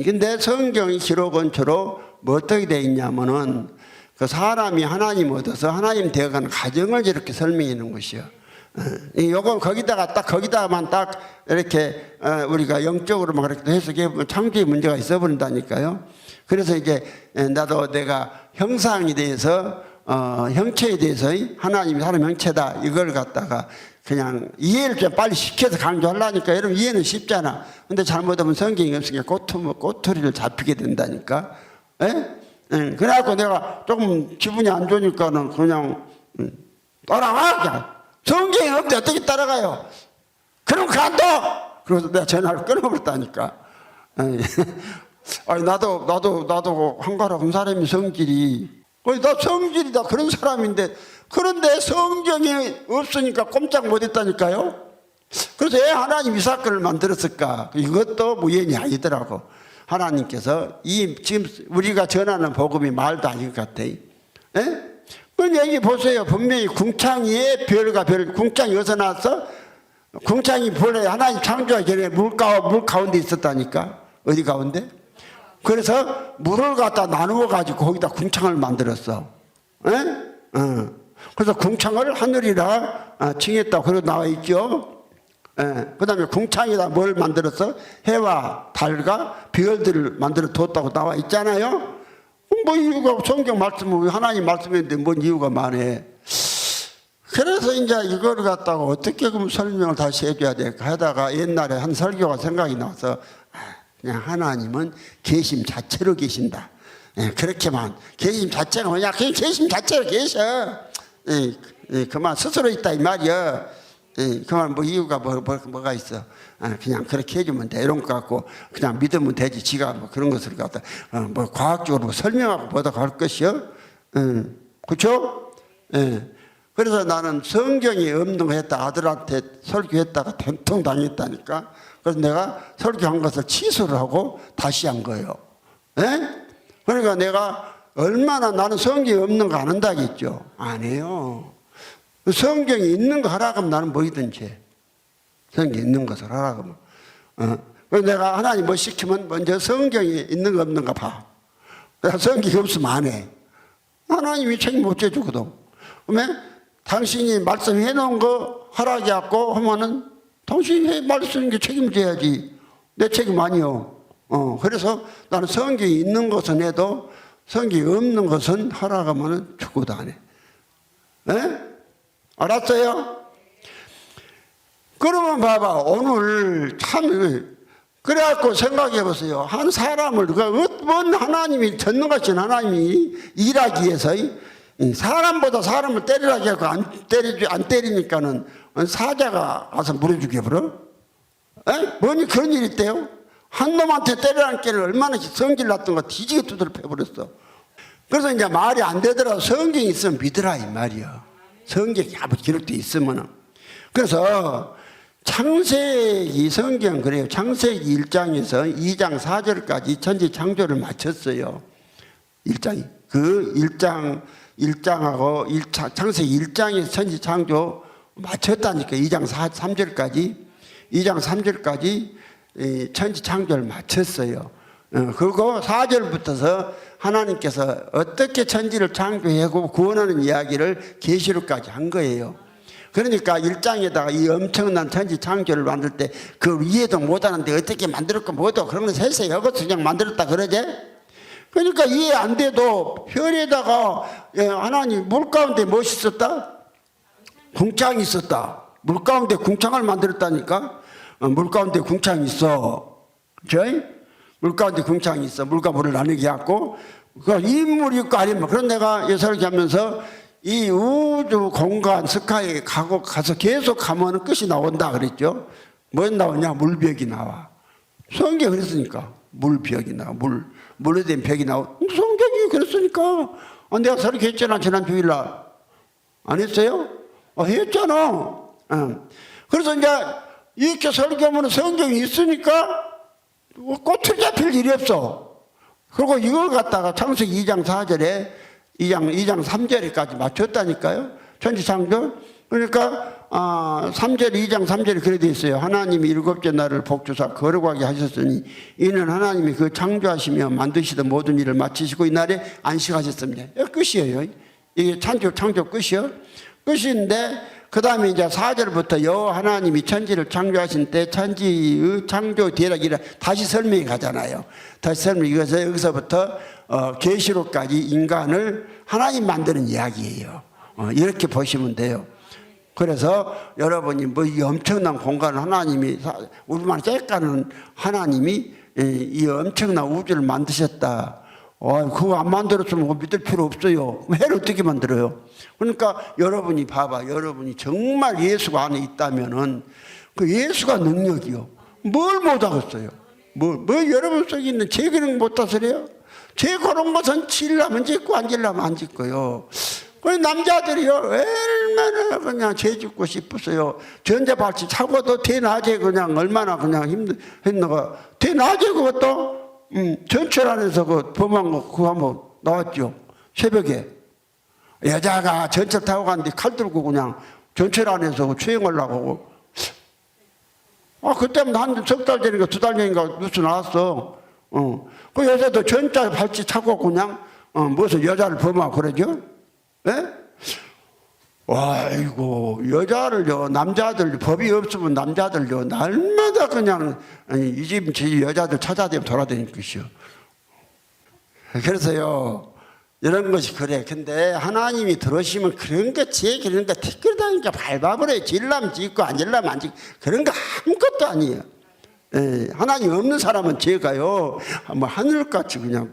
근데 성경의 기록은 주로 뭐 어떻게 되어 있냐면은 그 사람이 하나님 얻어서 하나님 되어가는 과정을 이렇게 설명해 놓은 것이요. 요건 거기다가만 딱 이렇게 우리가 영적으로만 그렇게 해석해 보면 창조의 문제가 있어 버린다니까요. 그래서 이제 나도 내가 형상에 대해서 형체에 대해서 하나님이 사람 형체다 이걸 갖다가 그냥 이해를 좀 빨리 시켜서 강조하려니까. 여러분 이해는 쉽잖아. 근데 잘못하면 성경이 없으니까 꼬투리를 잡히게 된다니까. 그래갖고 내가 조금 기분이 안 좋으니까는 그냥 따라와. 그냥. 성경이 없는데 어떻게 따라가요? 그럼 간도. 그래서 내가 전화를 끊어버렸다니까. 아니 나도 한가락한 사람이 성질이. 나 성질이다 그런 사람인데, 그런데 성경이 없으니까 꼼짝 못했다니까요. 그래서 왜 하나님 이 사건을 만들었을까? 이것도 우연이 아니더라고. 하나님께서 지금 우리가 전하는 복음이 말도 아닌 것 같아. 그럼 여기 보세요. 분명히 궁창이에 별과 별, 궁창이 어디서 나왔어? 궁창이 본래 하나님 창조하기 전에 물 가운데 있었다니까. 어디 가운데? 그래서 물을 갖다 나누어 가지고 거기다 궁창을 만들었어. 그래서 궁창을 하늘이라 칭했다. 그러고 나와 있죠. 그 다음에 궁창에다 뭘 만들었어? 해와 달과 별들을 만들어 뒀다고 나와 있잖아요. 뭐 이유가 성경 말씀은 하나님 말씀인데 뭔 이유가 많아. 그래서 이제 이걸 갖다가 어떻게 그럼 설명을 다시 해줘야 될까 하다가 옛날에 한 설교가 생각이 나서 그냥 하나님은 계심 자체로 계신다. 그렇게만 계심 자체가 뭐냐? 그냥 계심 자체로 계셔. 그만 스스로 있다 이 말이야. 그만 뭐 이유가 뭐가 있어? 그냥 그렇게 해주면 돼. 이런 거 갖고 그냥 믿으면 되지. 지가 뭐 그런 것을 갖다 뭐 과학적으로 설명하고 뭐다 갈 것이요. 그렇죠? 그래서 나는 성경이 없는 거 했다 아들한테 설교했다가 된통 당했다니까. 그래서 내가 설교한 것을 취소를 하고 다시 한 거예요. 그러니까 내가 얼마나 나는 성경이 없는 거 안 한다겠죠. 안 해요. 성경이 있는 거 하라고 하면 나는 뭐이든지 해. 성경이 있는 것을 하라고 하면. 그래서 내가 하나님 뭐 시키면 먼저 성경이 있는 거 없는 거 봐. 내가 성경이 없으면 안 해. 하나님이 책임 못 져주거든. 그러면 당신이 말씀해 놓은 거 하라고 하고 하면은 당신이 말씀인 게 책임져야지. 내 책임 아니요. 그래서 나는 성경이 있는 것은 해도 성경이 없는 것은 하라고 하면은 죽어도 안 해. 알았어요? 그러면 봐봐. 오늘 참 그래갖고 생각해 보세요. 한 사람을 뭔 하나님이 전능하신 하나님이 일하기 위해서 사람보다 사람을 때리라고 하고 안 때리니까는 사자가 와서 물어주게 버려? 뭐니 그런 일이 있대요? 한 놈한테 때리라는 게는 얼마나 성질 났던 거 뒤지게 두드려 패버렸어. 그래서 이제 말이 안 되더라도 성경이 있으면 믿으라 이 말이야. 성경이 아무 기록되어 있으면은. 그래서 창세기 성경 그래요. 창세기 1장에서 2장 4절까지 천지 창조를 마쳤어요. 1장이. 그 1장하고 창세기 1장에서 천지 창조 마쳤다니까. 2장 3절까지 2장 3절까지 천지 창조를 마쳤어요. 그리고 4절부터서 하나님께서 어떻게 천지를 창조하고 구원하는 이야기를 계시록까지 한 거예요. 그러니까 1장에다가 이 엄청난 천지 창조를 만들 때 그 이해도 못하는데 어떻게 만들었고 뭐도 그런 거 세세히 여기서 그냥 만들었다 그러지? 그러니까 이해 안 돼도 별에다가 하나님 물 가운데 무엇이 있었다? 궁창이 있었다. 물 가운데 궁창을 만들었다니까. 물 가운데 궁창이 있어. 그죠? 물 가운데 궁창이 있어. 물과 물을 나누게 해갖고 그 인물이 있고 아니면 그런 내가 설교하면서 이 우주 공간 스카이에 가서 계속 가면 끝이 나온다 그랬죠. 뭐 나오냐? 물벽이 나와. 성경이 그랬으니까 물벽이 나와. 물로 된 벽이 나와. 성경이 그랬으니까. 내가 설교했잖아 지난 주일날. 안 했어요? 했잖아. 그래서 이제 이렇게 설교하면 성경이 있으니까 꽃을 잡힐 일이 없어. 그리고 이걸 갖다가 창세기 2장 4절에 2장 3절에까지 맞췄다니까요. 천지창조. 그러니까 3절 2장 3절에 그래 돼 있어요. 하나님이 일곱째 날을 복주사 거룩하게 하셨으니 이는 하나님이 그 창조하시며 만드시던 모든 일을 마치시고 이 날에 안식하셨습니다. 끝이에요. 이게 창조 끝이요. 끝인데 그 다음에 이제 4절부터 여호와 하나님이 천지를 창조하신 때 천지의 창조 대략이라 다시 설명이 가잖아요. 다시 설명 여기서부터 계시록까지 인간을 하나님 만드는 이야기예요. 이렇게 보시면 돼요. 그래서 여러분이 뭐 이 엄청난 공간을 하나님이 우리만 쬐까는 하나님이 이 엄청난 우주를 만드셨다. 그거 안 만들었으면 믿을 필요 없어요. 해를 어떻게 만들어요? 그러니까 여러분이 봐봐. 여러분이 정말 예수가 안에 있다면은 그 예수가 능력이요. 뭘 못하겠어요? 뭐 여러분 속에 있는 죄 그런 못 다스려요? 죄 그런 것은 지으려면 짓고 안 지으려면 안 짓고요. 그 남자들이요. 얼마나 그냥 죄 짓고 싶었어요. 전자발찌 차고도 대낮에 그냥 얼마나 그냥 힘든가. 대낮에 그것도 전철 안에서 그 범한 거 그거 한번 나왔죠. 새벽에 여자가 전철 타고 갔는데 칼 들고 그냥 전철 안에서 추행하려고 하고 그때면 한 석 달 전인가 2달 전인가 뉴스 나왔어. 그 여자도 전자 발찌 차고 그냥 무슨 여자를 범하고 그러죠? 예? 아이고 여자를요, 남자들 법이 없으면 남자들요 날마다 그냥 이 집 저 여자들 찾아다니며 돌아다니는 것이요. 그래서요 이런 것이 그래. 근데 하나님이 들으시면 그런 거 제 그런 거 티끌다니까 밟아버려요. 질라면 짓고 안 질라면 안 짓고 그런 거 아무것도 아니에요. 예, 하나님 없는 사람은 제가요 뭐 하늘같이 그냥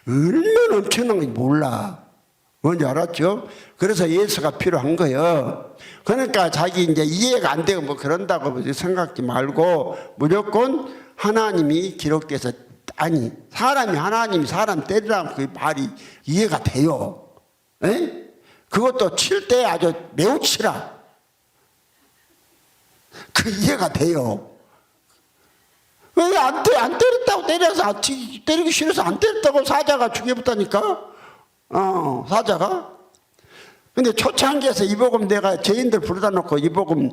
얼마나 엄청난 건지 몰라. 뭔지 알았죠? 그래서 예수가 필요한 거예요. 그러니까 자기 이제 이해가 안 되고 뭐 그런다고 생각하지 말고 무조건 하나님이 기록돼서, 아니 사람이 하나님이 사람 때리라면 그 말이 이해가 돼요. 에? 그것도 칠 때 아주 매우 치라. 그 이해가 돼요. 왜 안 때렸다고 때려서 때리기 싫어서 안 때렸다고 사자가 죽여봤다니까. 사자가. 근데 초창기에서 이 복음 내가 죄인들 부르다 놓고 이 복음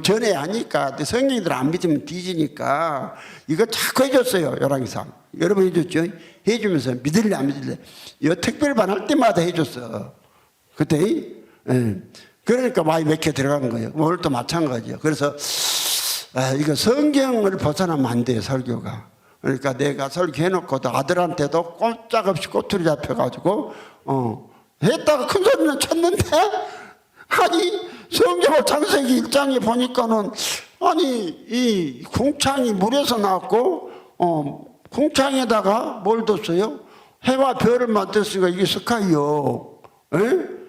전에 하니까 성경들 안 믿으면 뒤지니까 이거 자꾸 해줬어요. 열왕기상 여러분 해줬죠? 해주면서 믿을래 안 믿을래 특별반 할 때마다 해줬어 그때. 예. 그러니까 많이 맥혀 들어가는 거예요. 오늘도 마찬가지예요. 그래서 이거 성경을 벗어나면 안 돼요, 설교가. 그러니까 내가 설교해놓고도 아들한테도 꼼짝없이 꼬투리 잡혀가지고 했다가 큰 소리는 쳤는데, 아니 성경을 창세기 1장에 보니까는 아니 이 궁창이 물에서 나왔고 궁창에다가 뭘 뒀어요? 해와 별을 만들었으니까 이게 스카이요.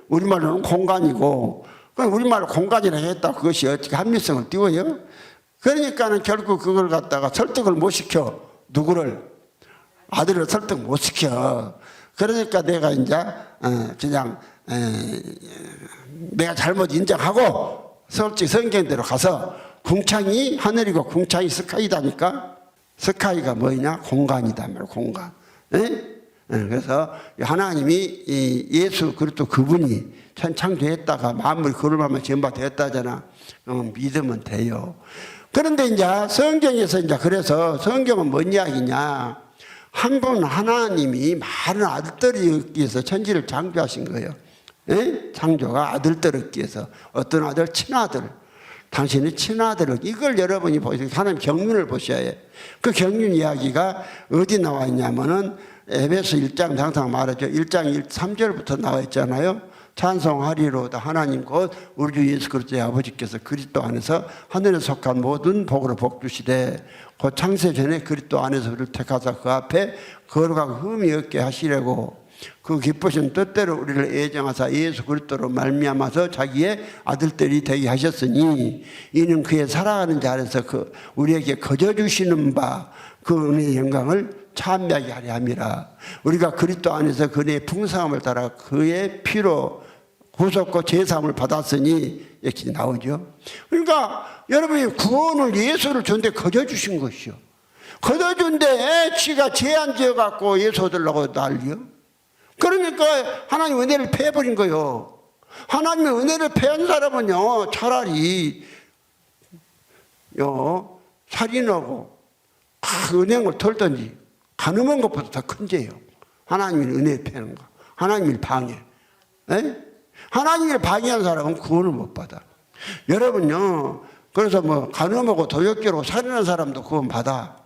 우리말로는 공간이고, 우리말로 공간이라고 했다. 그것이 어떻게 합리성을 띄워요? 그러니까는 결국 그걸 갖다가 설득을 못 시켜. 누구를? 아들을 설득 못 시켜. 그러니까 내가 이제 그냥 내가 잘못 인정하고 솔직히 성경대로 가서 궁창이 하늘이고 궁창이 스카이다니까. 스카이가 뭐냐? 공간이다 말이야. 공간. 그래서 하나님이 예수 그리스도 그분이 천창조했다가 만물이 그를 하면 전파되었다잖아. 믿으면 돼요. 그런데 이제 성경에서 이제 그래서 성경은 뭔 이야기냐? 한 분 하나님이 많은 아들들이 얻기 위해서 천지를 창조하신 거예요. 창조가 아들들 얻기 위해서. 어떤 아들? 친아들. 당신의 친아들을, 이걸 여러분이 보시고 하나님 경륜을 보셔야 해요. 그 경륜 이야기가 어디 나와 있냐면은 에베소 1장 항상 말하죠. 1장 3절부터 나와 있잖아요. 찬송하리로다 하나님 곧 우리 주 예수 그리스도의 아버지께서 그리스도 안에서 하늘에 속한 모든 복으로 복 주시되 곧 창세 전에 그리스도 안에서 우리를 택하사 그 앞에 거룩하고 흠이 없게 하시려고 그 기쁘신 뜻대로 우리를 애정하사 예수 그리스도로 말미암아서 자기의 아들들이 되게 하셨으니 이는 그의 살아가는 자리에서 그 우리에게 거저 주시는 바 그 은혜의 영광을 찬미하게 하려 함이라. 우리가 그리스도 안에서 그 은혜의 풍성함을 따라 그의 피로 구속과 제사함을 받았으니 이렇게 나오죠. 그러니까 여러분이 구원을 예수를 준데 거저 주신 것이요. 거저 준데 지가 제한 지어 갖고 예수 얻으려고 난리요. 그러니까 하나님 은혜를 패버린 거예요. 하나님의 은혜를 패한 사람은요 차라리 살인하고 은행을 털든지 가늠한 것보다 더 큰 죄예요. 하나님의 은혜를 패는 거. 하나님을 방해. 하나님을 방해한 사람은 구원을 못 받아. 여러분요 그래서 뭐 가늠하고 도적질하고 살인한 사람도 구원 받아.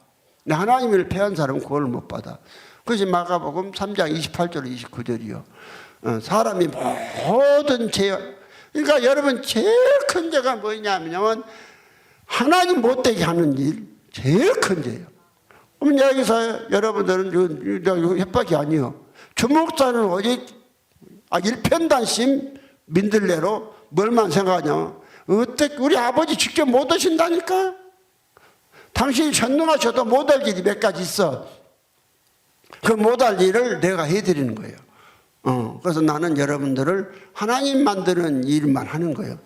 근데 하나님을 패한 사람은 구원을 못 받아. 그것이 마가복음 3장 28절 29절이요. 사람이 모든 죄, 그러니까 여러분 제일 큰 죄가 뭐냐면 하나님 못되게 하는 일, 제일 큰 죄예요. 그럼 여기서 여러분들은 협박이 아니에요. 주목사는 오직 일편단심 민들레로 뭘만 생각하냐? 어떻게 우리 아버지 직접 못 오신다니까? 당신이 전능하셔도 못할 일이 몇 가지 있어. 그 못할 일을 내가 해드리는 거예요. 그래서 나는 여러분들을 하나님 만드는 일만 하는 거예요.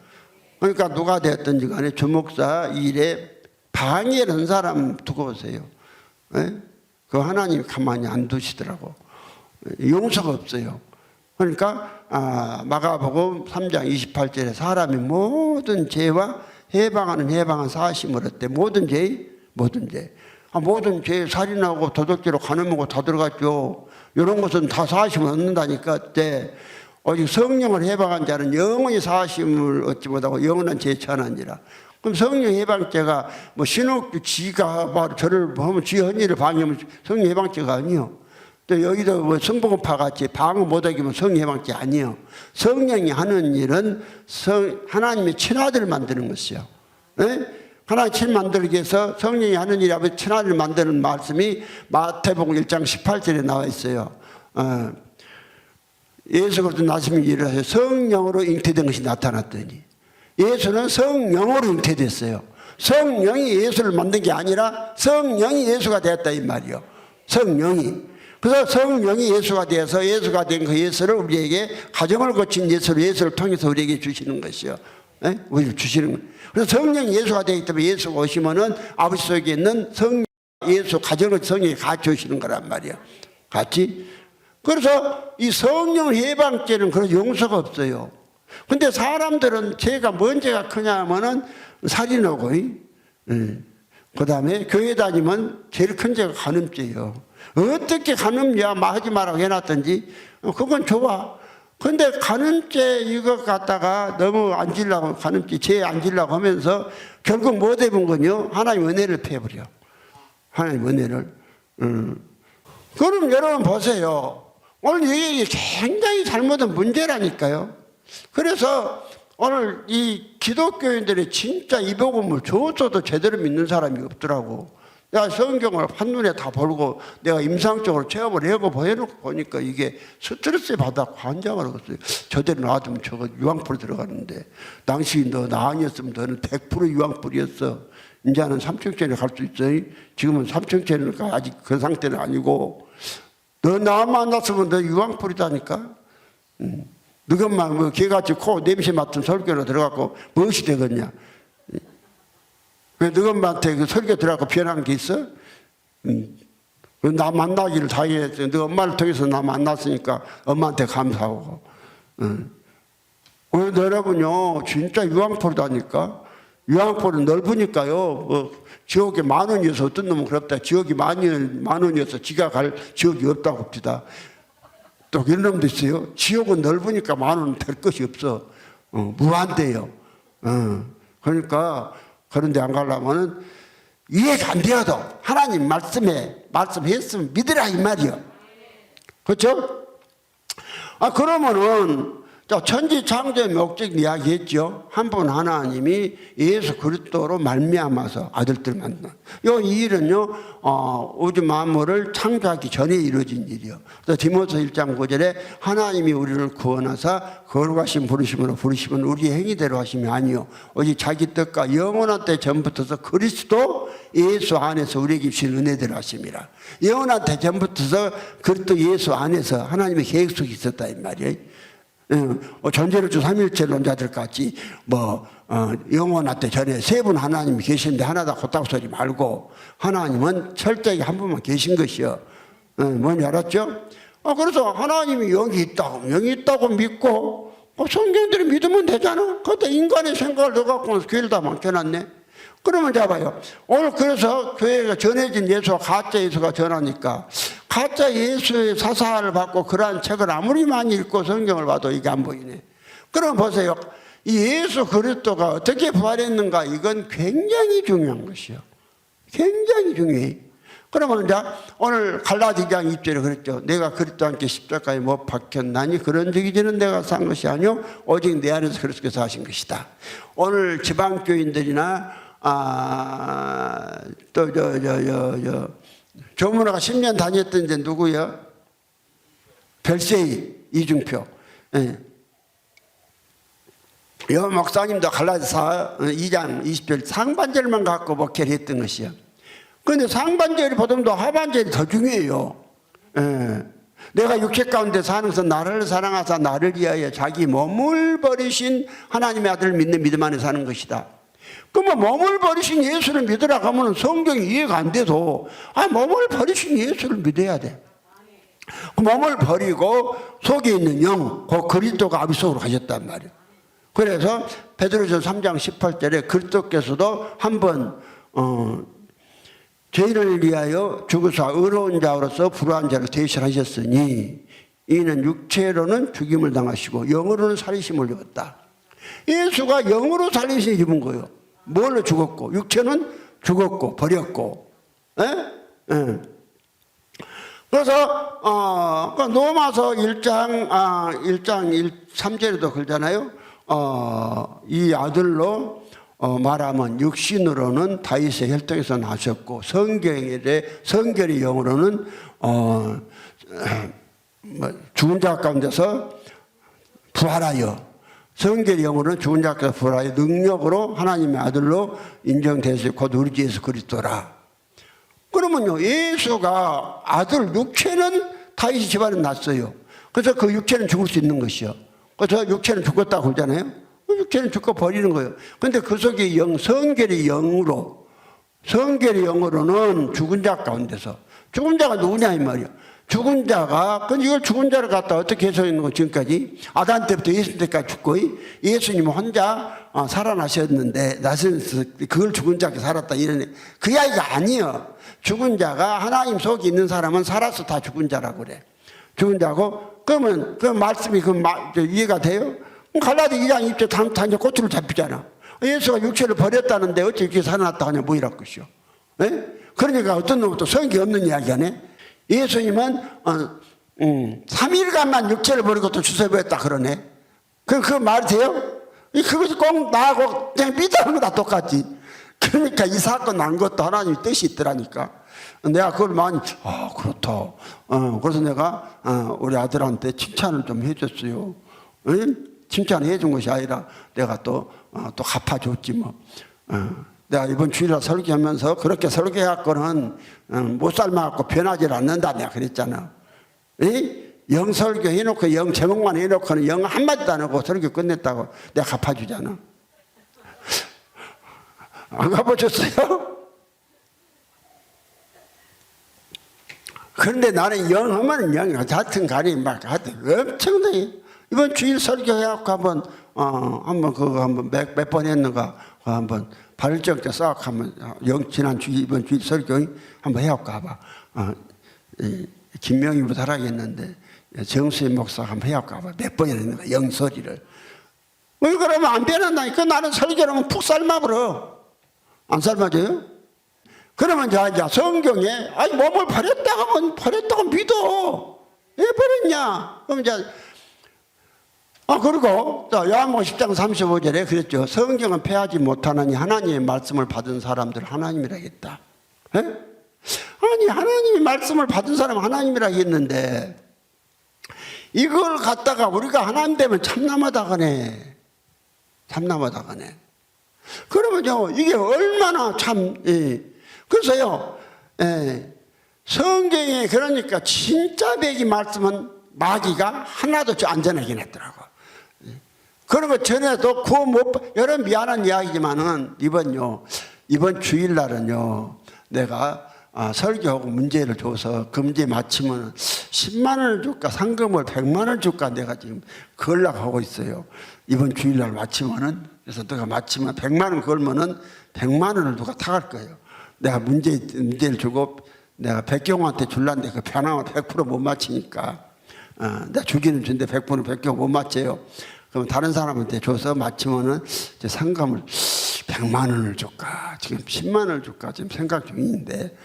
그러니까 누가 됐든지 간에 주목사 일에 방해하는 사람 두고 오세요. 그 하나님이 가만히 안 두시더라고. 용서가 없어요. 그러니까 마가복음 3장 28절에 사람이 모든 죄와 해방하는 사하심을 얻되 모든 죄 모든 죄, 살인하고 도둑질로 간음하고 다 들어갔죠. 이런 것은 다 사하심을 얻는다니까. 그때 오직 성령을 해방한 자는 영원히 사하심을 얻지 못하고 영원한 죄 처하느니라. 그럼 성령 해방죄가 뭐 신옥주 지가 바로 저를 보면 지 헌일을 방해하면 성령 해방죄가 아니요. 또 여기도 뭐 성복음파 같이 방어 못하기면 성령 해방죄 아니요. 성령이 하는 일은 하나님의 친아들을 만드는 것이요. 네? 하나님 친 만들기 위해서 성령이 하는 일이 아버지 친아들을 만드는 말씀이 마태복음 1장 18절에 나와 있어요. 예수 그리스도 나시면 일을 하셔 성령으로 잉태된 것이 나타났더니 예수는 성령으로 잉태됐어요. 성령이 예수를 만든 게 아니라 성령이 예수가 되었다 이 말이요. 성령이. 그래서 성령이 예수가 되어서 예수가 된 그 예수를 우리에게 가정을 거친 예수를 통해서 우리에게 주시는 것이요. 네? 우리를 주시는 거예요. 그래서 성령이 예수가 되기 때문에 예수가 오시면은 아버지 속에 있는 성령, 예수 가정을 성령이 같이 오시는 거란 말이에요. 같이. 그래서 이 성령 해방죄는 그런 용서가 없어요. 근데 사람들은 죄가 뭔 죄가 크냐 하면은 살인하고, 그 다음에 교회 다니면 제일 큰 죄가 간음죄예요. 어떻게 간음이야 하지 말라고 해놨든지 그건 좋아. 근데 간음죄 이거 갖다가 너무 안 지려고 간음죄 죄 안 지려고 하면서 결국 뭐 되는 거냐? 하나님 은혜를 패버려. 하나님 은혜를. 그럼 여러분 보세요. 오늘 이게 굉장히 잘못된 문제라니까요. 그래서 오늘 이 기독교인들이 진짜 이 복음을 줬어도 제대로 믿는 사람이 없더라고. 내가 성경을 한눈에 다 보고 내가 임상적으로 체험을 하고 보여놓고 보니까 이게 스트레스 받아 관장을 하겠어요. 저대로 놔두면 저거 유황불 들어가는데 당시 나 아니었으면 너는 100% 유황불이었어. 이제는 삼층천에 갈 수 있어. 지금은 삼층천이니까 아직 그 상태는 아니고 너 나 만났으면 너 유황불이다니까. 너것만 뭐 개같이 코 냄새 맡은 설교로 들어가고 무엇이 되겠냐. 왜 너엄마한테 그 설교 들어가고 변한 게 있어? 나 만나기를 다행했어. 너 엄마를 통해서 나 만났으니까 엄마한테 감사하고. 여러분요, 진짜 유황불이다니까. 유황불은 넓으니까요. 지옥에 10,000원이어서 어떤 놈은 그렇다. 지옥이 10,000원이어서 지가 갈 지옥이 없다고 합니다. 또 이런 놈도 있어요. 지옥은 넓으니까 10,000원 될 것이 없어. 무한대요. 그러니까 그런데 안 가려면은 이해가 안 되어도 하나님 말씀했으면 믿으라 이 말이요. 그렇죠? 그러면은 천지창조의 목적 이야기했죠. 한 분 하나님이 예수 그리스도로 말미암아서 아들들 만나. 이 일은요 우주 만물을 창조하기 전에 이루어진 일이요. 그래서 디모서 1장 9절에 하나님이 우리를 구원하사 거룩하신 부르심으로 부르시면 우리의 행위대로 하심이 아니요 오직 자기 뜻과 영원한 때 전부터서 그리스도 예수 안에서 우리에게 주신 은혜대로 하심이라. 영원한 때 전부터서 그리스도 예수 안에서 하나님의 계획 속에 있었다 이 말이에요. 전제로주 삼일체론자들 같이 영원한 때 전에 세 분 하나님이 계시는데 하나 다 곧다고 소리 말고 하나님은 철저하게 한 분만 계신 것이요. 뭔지 알았죠? 그래서 하나님이 영이 있다고 믿고 성경들이 믿으면 되잖아. 그때 인간의 생각을 넣어갖고 교회를 다 망쳐놨네. 그러면 잡아요. 오늘 그래서 교회가 전해진 예수와 가짜 예수가 전하니까 가짜 예수의 사사를 받고 그러한 책을 아무리 많이 읽고 성경을 봐도 이게 안 보이네. 그럼 보세요. 이 예수 그리스도가 어떻게 부활했는가 이건 굉장히 중요한 것이요. 굉장히 중요해. 그러면 이제 오늘 갈라디아 2장 2절에 그랬죠. 내가 그리스도와 함께 십자가에 못 박혔나니 그런 적이 저는 내가 산 것이 아니요 오직 내 안에서 그리스도께서 하신 것이다. 오늘 지방교인들이나 조문화가 10년 다녔던 이제 누구요? 별세이 이중표. 예. 여 목사님도 갈라디아 2장 20절 상반절만 갖고 목회를 했던 것이요. 그런데 상반절이 보통도 하반절이 더 중요해요. 예. 내가 육체 가운데 사면서 나를 사랑하사 나를 위하여 자기 몸을 버리신 하나님의 아들을 믿는 믿음 안에 사는 것이다. 그러면 몸을 버리신 예수를 믿으라고 하면 성경이 이해가 안 돼도 몸을 버리신 예수를 믿어야 돼. 그 몸을 버리고 속에 있는 영, 그 그리스도가 아비 속으로 가셨단 말이에요. 그래서 베드로전서 3장 18절에 그리스도께서도 한번 저희를 위하여 죽으사 의로운 자로서 불의한 자를 대신하셨으니 이는 육체로는 죽임을 당하시고 영으로는 살리심을 입었다. 예수가 영으로 살리심을 입은 거예요. 뭘로 죽었고 육체는 죽었고 버렸고. 예? 그래서 로마서 1장 3절에도 그러잖아요. 이 아들로 말하면 육신으로는 다윗의 혈통에서 나셨고 성결의 영으로는 죽은 자 가운데서 부활하여 성결의 영으로는 죽은 자 가운데서 부활하여 능력으로 하나님의 아들로 인정되시 곧 우리 주 예수 그리스도라. 그러면요, 예수가 아들 육체는 다윗 집안에 났어요. 그래서 그 육체는 죽을 수 있는 것이요. 그래서 육체는 죽었다고 그러잖아요. 육체는 죽고 버리는 거예요. 근데 그 속에 성결의 영으로는 죽은 자 가운데서, 죽은 자가 누구냐 이 말이야. 죽은 자가, 근데 이걸 죽은 자를 갖다 어떻게 해석했는 거 지금까지? 아담 때부터 예수 때까지 죽고, 예수님은 혼자 살아나셨는데, 그걸 죽은 자가 살았다 이러네. 그 이야기가 아니에요. 죽은 자가 하나님 속에 있는 사람은 살아서 다 죽은 자라고 그래. 죽은 자고, 그러면 그 말씀이 이해가 돼요? 갈라디 2장 2절 단지 꼬투를 잡히잖아. 예수가 육체를 버렸다는데 어찌 이렇게 살아났다 하냐 뭐 이럴 것이요. 네? 그러니까 어떤 놈은 또 성기 없는 이야기 하네. 예수님은 3일간만 육체를 버리고 또 주소해버렸다 그러네. 그 말이 돼요? 그것이 꼭 나하고 그냥 믿어하는 거 다 똑같지. 그러니까 이 사건 난 것도 하나님의 뜻이 있더라니까. 내가 그걸 많이 그렇다. 그래서 내가 우리 아들한테 칭찬을 좀 해줬어요. 칭찬을 해준 것이 아니라 내가 또 갚아줬지 뭐. 내가 이번 주일날 설교하면서 그렇게 설교해갖고는 못 삶아갖고 변하지 않는다 내가 그랬잖아. 영 설교 해놓고 영 제목만 해놓고는 영 한마디도 안 하고 설교 끝냈다고 내가 갚아주잖아. 안 갚아줬어요? 그런데 나는 영 하면 영 하여튼 간에 막 하여튼 엄청나게 이번 주일 설교해갖고 한번 몇 번 했는가 한번 발전 때 싹 한번 지난 주일 이번 주일 설교 한번 해갖고 가봐. 김명희부터 하라겠는데 정수희 목사가 한번 해갖고 가봐. 몇 번이나 했는가 영소리를. 왜 그러면 안 변한다니까. 나는 설교를 하면 푹 삶아버려. 안 삶아져요? 그러면 이제 성경에 몸을 버렸다고 믿어. 왜 버렸냐? 그럼 이제 그리고 요한복음 10장 35절에 그랬죠. 성경은 폐하지 못하나니 하나님의 말씀을 받은 사람들 하나님이라 했다. 에? 아니 하나님의 말씀을 받은 사람은 하나님이라 했는데 이걸 갖다가 우리가 하나님 되면 참남하다가네. 그러면요 이게 얼마나 그래서요 성경에 그러니까 진짜 배기 말씀은 마귀가 하나도 안전하게 했더라고. 그런 거 전에도 여러분 미안한 이야기지만은 이번 주일날은요 내가 설교하고 문제를 줘서 그 문제 맞히면 10만 원을 줄까 상금을 100만 원을 줄까 내가 지금 그걸라고 하고 있어요. 이번 주일날 맞히면은 그래서 내가 맞히면 100만 원 걸면은 100만 원을 누가 타갈 거예요. 내가 문제를 주고 내가 백경호한테 줄란데 그 변하면 100% 못 맞히니까 내가 주기는 준데 100% 백경호 못 맞춰요. 그럼 다른 사람한테 줘서 맞히면은 이제 상금을 100만 원을 줄까 지금 10만 원을 줄까 지금 생각 중인데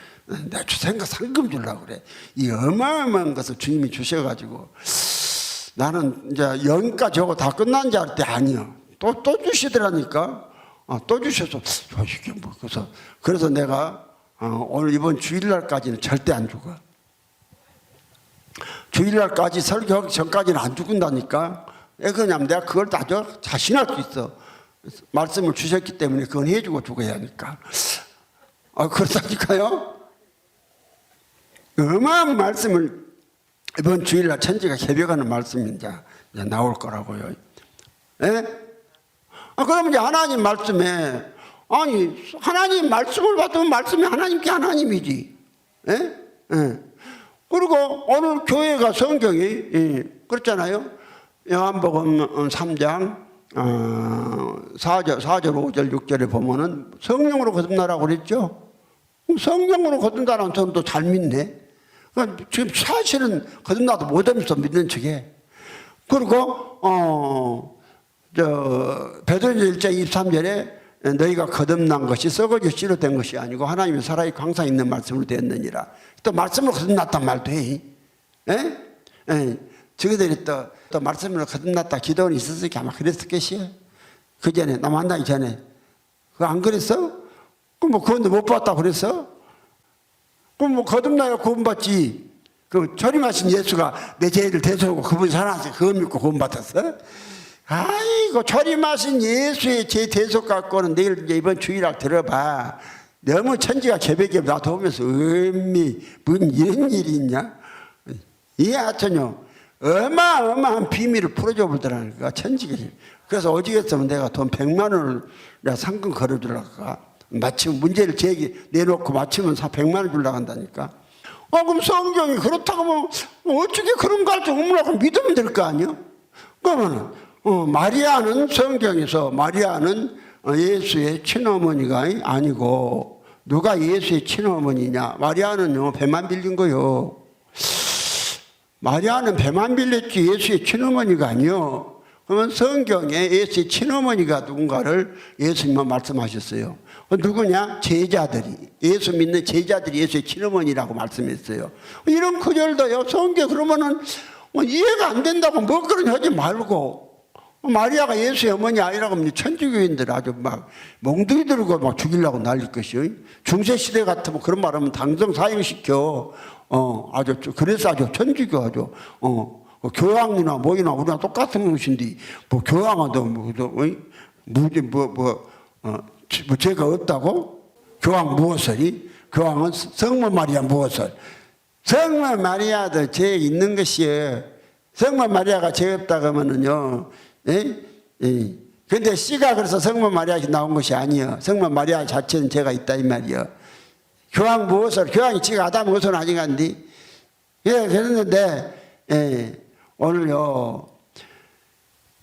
내가 상금 주려고 그래. 이 어마어마한 것을 주님이 주셔가지고 나는 이제 여기까지 하고 다 끝난 줄 알 때 아니야. 또 주시더라니까. 또 주셔서 이게 뭐 그래서 내가 오늘 이번 주일날까지는 절대 안 죽어. 주일날까지 설교하기 전까지는 안 죽는다니까. 왜 그러냐면 내가 그걸 다 자신할 수 있어. 말씀을 주셨기 때문에 그건 해주고 죽어야 하니까. 그렇다니까요. 어마어마한 말씀을 이번 주일날 천지가 개벽하는 말씀이 이제 나올 거라고요. 예? 그러면 이제 하나님 말씀에 하나님 말씀을 받으면 말씀이 하나님께 하나님이지. 예? 예. 그리고 오늘 교회가 성경이 그렇잖아요. 요한복음 3장 4절 5절 6절에 보면은 성령으로 거듭나라고 그랬죠. 성경으로 거듭나라는 저는 또 잘 믿네. 그러니까 지금 사실은 거듭나도 못하면서 믿는 척해. 그리고 베드로전서 1장 23절에 너희가 거듭난 것이 썩어져 씨로 된 것이 아니고 하나님의 살아있고 항상 있는 말씀으로 되었느니라. 또 말씀으로 거듭났단 말도 해. 저희들이 또 말씀으로 거듭났다 기도원이 있었으니까 아마 그랬을겠지. 그 전에 나 만나기 전에 그거 안 그랬어? 그럼 뭐 그건데 못 봤다 그랬어? 그럼 뭐 거듭나야 구원받지. 그 절임하신 예수가 내 죄를 대속하고 그분이 살아나서 그거 믿고 구원받았어? 아이고 절임하신 예수의 죄 대속 갖고는 내일 이번 주일날 들어봐. 너무 천지가 개벽에 놔두면서 뭔 이런 일이 있냐? 이 하여튼요 어마어마한 비밀을 풀어줘 보더라는 거야 천지가. 그래서 오직했으면 내가 돈 100만 원을 내가 상금 걸어주려고 마치면 문제를 내놓고 맞추면 100만 원 주려고 한다니까. 그럼 성경이 그렇다고 뭐 어떻게 그런 거 할 줄 없느라고 믿으면 될 거 아니야? 그러면 마리아는 성경에서 마리아는 예수의 친어머니가 아니고 누가 예수의 친어머니냐? 마리아는요 배만 빌린 거요. 마리아는 배만 빌렸지 예수의 친어머니가 아니요. 그러면 성경에 예수의 친어머니가 누군가를 예수님만 말씀하셨어요. 누구냐? 제자들이. 예수 믿는 제자들이 예수의 친어머니라고 말씀했어요. 이런 구절도요 성경 그러면은 이해가 안 된다고 뭐 그러냐 하지 말고 마리아가 예수의 어머니 아니라고 하면 천주교인들 아주 막 몽둥이 들고 막 죽이려고 난릴 것이요. 중세시대 같으면 그런 말 하면 당장 사형시켜. 아주 그래서 아주 천주교 아주 교황이나 뭐이나 우리랑 똑같은 것인데 뭐 교황도 뭐 죄가 없다고? 교황 무엇을이? 교황은 성모 마리아 무엇을? 성모 마리아도 죄 있는 것이에요. 성모 마리아가 죄 없다고 하면은요. 근데 씨가 그래서 성모 마리아가 나온 것이 아니에요. 성모 마리아 자체는 죄가 있다 이 말이에요. 교황 무엇을? 교황이 지가 아담 무엇을 아니간디? 예, 그랬는데 오늘요.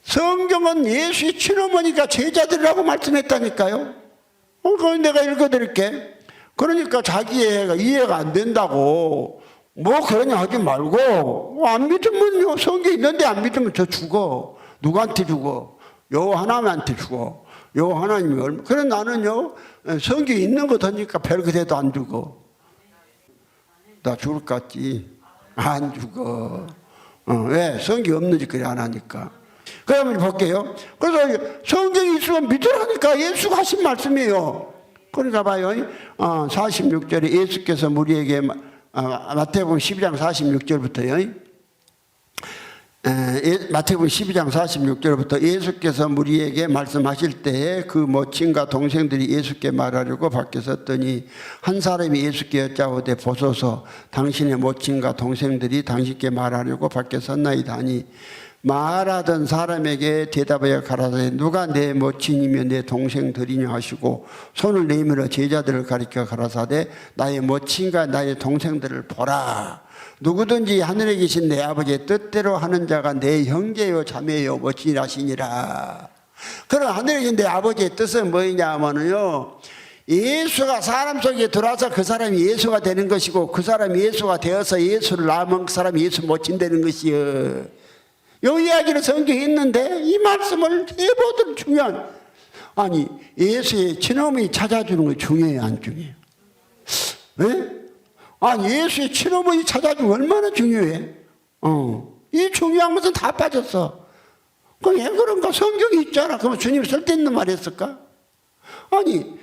성경은 예수의 친어머니가 제자들이라고 말씀했다니까요. 그건 내가 읽어드릴게. 그러니까 자기애가 이해가 안 된다고 뭐 그러냐 하지 말고 안 믿으면요 성경 있는데 안 믿으면 저 죽어. 누구한테 죽어? 여호와 하나님한테 죽어. 여호와 하나님이 얼마? 그래 나는요 성경 있는 거 던지니까 별그대도 안 죽어. 나 죽을 것 같지? 안 죽어. 왜? 성경 없는 짓 그래 안 하니까. 그러면 볼게요. 그래서 성경이 있으면 믿으라니까 예수가 하신 말씀이에요. 그러니까 봐요. 46절에 예수께서 우리에게 마태복음 12장 46절부터요. 마태복음 12장 46절부터 예수께서 무리에게 말씀하실 때에 그 모친과 동생들이 예수께 말하려고 밖에 섰더니 한 사람이 예수께 여짜오되 보소서 당신의 모친과 동생들이 당신께 말하려고 밖에 섰나이다 하니 말하던 사람에게 대답하여 가라사대 누가 내 모친이며 내 동생들이냐 하시고 손을 내밀어 제자들을 가리켜 가라사대 나의 모친과 나의 동생들을 보라. 누구든지 하늘에 계신 내 아버지의 뜻대로 하는 자가 내 형제요 자매요 모친이라시니라. 그럼 하늘에 계신 내 아버지의 뜻은 뭐냐 하면요 예수가 사람 속에 들어와서 그 사람이 예수가 되는 것이고 그 사람이 예수가 되어서 예수를 낳으면 그 사람이 예수 모친 되는 것이요. 이 이야기를 성경에 있는데 이 말씀을 해보도록 중요한 아니 예수의 친어머니 찾아주는 거 중요해요 안 중요해요? 왜? 아니 예수의 친어머니 찾아주면 얼마나 중요해? 이 중요한 것은 다 빠졌어. 그럼 왜 그런가? 성경이 있잖아. 그러면 주님이 쓸데있는 말 했을까? 아니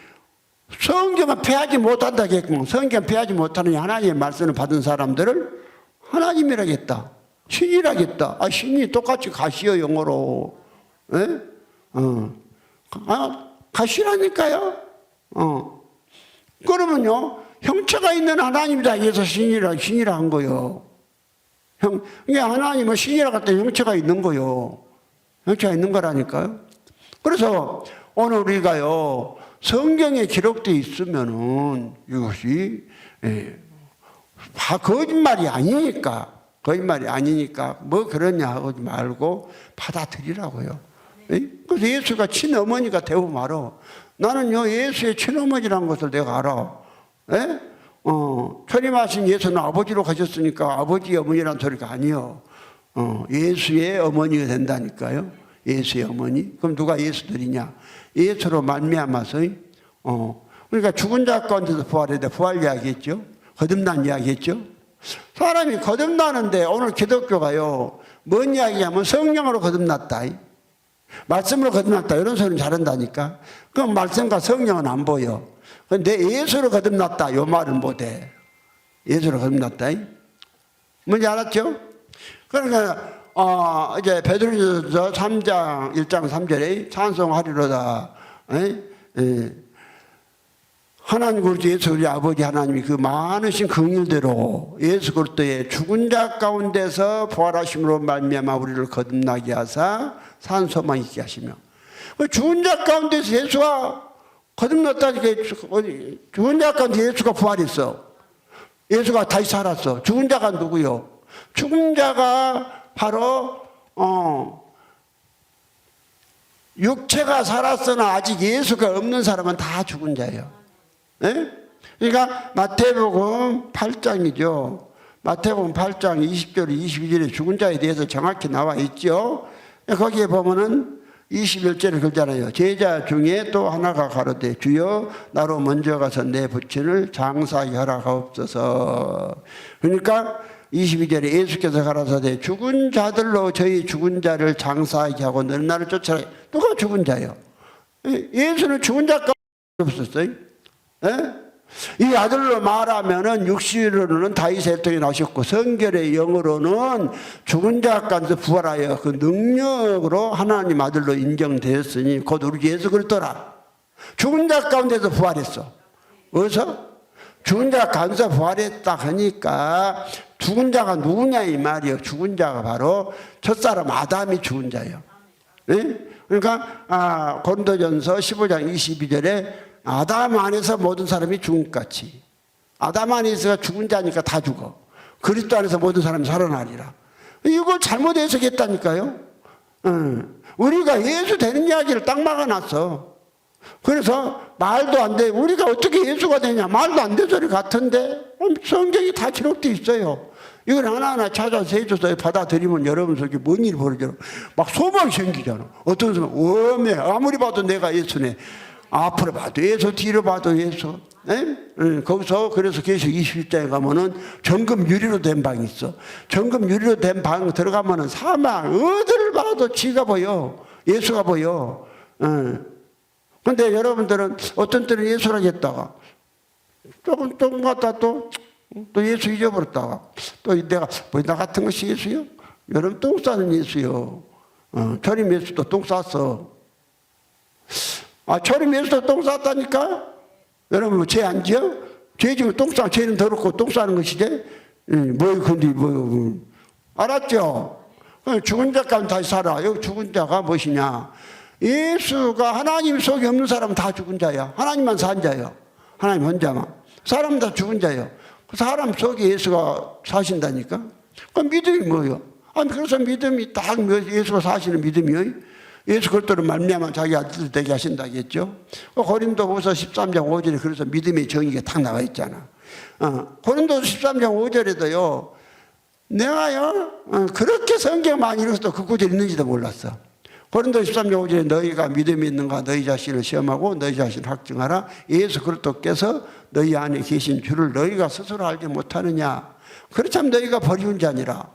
성경은 패하지 못한다겠구만. 성경 패하지 못하는 하나님의 말씀을 받은 사람들을 하나님이라겠다. 신이라겠다. 신이 똑같이 가시요 영어로. 예? 가시라니까요. 그러면요 형체가 있는 하나님이다 해서 신이라 한 거요. 이게 하나님은 신이라고 할 때 형체가 있는 거요. 형체가 있는 거라니까요. 그래서 오늘 우리가요 성경에 기록되어 있으면은 이것이 거짓말이 아니니까. 거짓말이 아니니까 뭐 그러냐 하지 말고 받아들이라고요. 그래서 예수가 친어머니가 되고 말어. 나는요 예수의 친어머니라는 것을 내가 알아. 예? 초림하신 예수는 아버지로 가셨으니까 아버지 어머니란 소리가 아니요. 예수의 어머니가 된다니까요. 예수의 어머니. 그럼 누가 예수들이냐? 예수로 말미암아서 그러니까 죽은 자 가운데서 부활해야 돼. 부활 이야기했죠. 거듭난 이야기했죠. 사람이 거듭나는데 오늘 기독교가요. 뭔 이야기냐면 성령으로 거듭났다. 말씀으로 거듭났다. 이런 소리는 잘한다니까. 그럼 말씀과 성령은 안 보여. 근데 예수로 거듭났다. 이 말은 못해. 예수로 거듭났다. 뭔지 알았죠? 그러니까 이제 베드로전서 3장 1장 3절에 찬송하리로다. 하나님 그리스도 예수 우리 아버지 하나님이 그 많으신 긍휼대로 예수 그리스도의 죽은 자 가운데서 부활하심으로 말미암아 우리를 거듭나게 하사 산 소망 있게 하시며 죽은 자 가운데서 예수가 거듭났다니까. 죽은 자 가운데 예수가 부활했어. 예수가 다시 살았어. 죽은 자가 누구요? 죽은 자가 바로 육체가 살았으나 아직 예수가 없는 사람은 다 죽은 자예요. 네? 그러니까 마태복음 8장이죠. 마태복음 8장 20절 22절에 죽은 자에 대해서 정확히 나와 있죠. 거기에 보면은 21절에 그러잖아요. 제자 중에 또 하나가 가로되 주여 나로 먼저 가서 내 부친을 장사하게 허락하옵소서. 그러니까 22절에 예수께서 가라사대 죽은 자들로 저희 죽은 자를 장사하게 하고 너는 나를 쫓아라. 누가 죽은 자요? 예수는 죽은 자가 없었어요. 이 아들로 말하면은 육신으로는 다윗의 혈통이 나셨고 성결의 영으로는 죽은 자 가운데서 부활하여 그 능력으로 하나님 아들로 인정되었으니 곧 우리 예수 그리스도라. 죽은 자 가운데서 부활했어. 어디서? 죽은 자 가운데서 부활했다 하니까 죽은 자가 누구냐 이 말이에요. 죽은 자가 바로 첫사람 아담이 죽은 자예요. 그러니까 고린도전서 15장 22절에 아담 안에서 모든 사람이 죽은 것 같이 아담 안에서 죽은 자니까 다 죽어. 그리스도 안에서 모든 사람이 살아나리라. 이걸 잘못 해석했다니까요. 우리가 예수 되는 이야기를 딱 막아놨어. 그래서 말도 안 돼. 우리가 어떻게 예수가 되냐. 말도 안 되는 소리 같은데 성경이 다 기록되어 있어요. 이걸 하나하나 찾아서 해줘서 받아들이면 여러분 속에 뭔 일이 벌어져. 막 소망이 생기잖아. 어떤 사람 어메 아무리 봐도 내가 예수네. 앞으로 봐도 예수, 뒤로 봐도 예수. 거기서 그래서 계속 21장에 가면은 정금 유리로 된 방이 있어. 정금 유리로 된 방 들어가면은 사막 어디를 봐도 지가 보여. 예수가 보여. 근데 여러분들은 어떤 때는 예수라고 했다가 조금 갔다 또 예수 잊어버렸다가 또 내가 뭐 나 같은 것이 예수요? 여러분 똥 싸는 예수요. 초림 예수도 똥 쌌어. 초림 예수도 똥 쌌다니까? 여러분 뭐 죄 안 지어? 죄 지면 똥 싸, 죄는 더럽고 똥 싸는 것이지? 알았죠? 죽은 자 가운데 다시 살아. 여기 죽은 자가 무엇이냐? 예수가 하나님 속에 없는 사람은 다 죽은 자야. 하나님만 산 자예요. 하나님 혼자만. 사람은 다 죽은 자예요. 사람 속에 예수가 사신다니까? 그럼 믿음이 뭐예요? 그래서 믿음이 딱 예수가 사시는 믿음이요. 예수 그리스도를 말미암아 자기 아들 되게 하신다겠죠. 고린도후서 13장 5절에 그래서 믿음의 정의가 딱 나와 있잖아. 고린도서 13장 5절에도요. 내가요 그렇게 성경 많이 읽어서 그 구절 있는지도 몰랐어. 고린도서 13장 5절에 너희가 믿음이 있는가 너희 자신을 시험하고 너희 자신을 확증하라. 예수 그리스도께서 너희 안에 계신 줄을 너희가 스스로 알지 못하느냐. 그렇다면 너희가 버리운 자니라.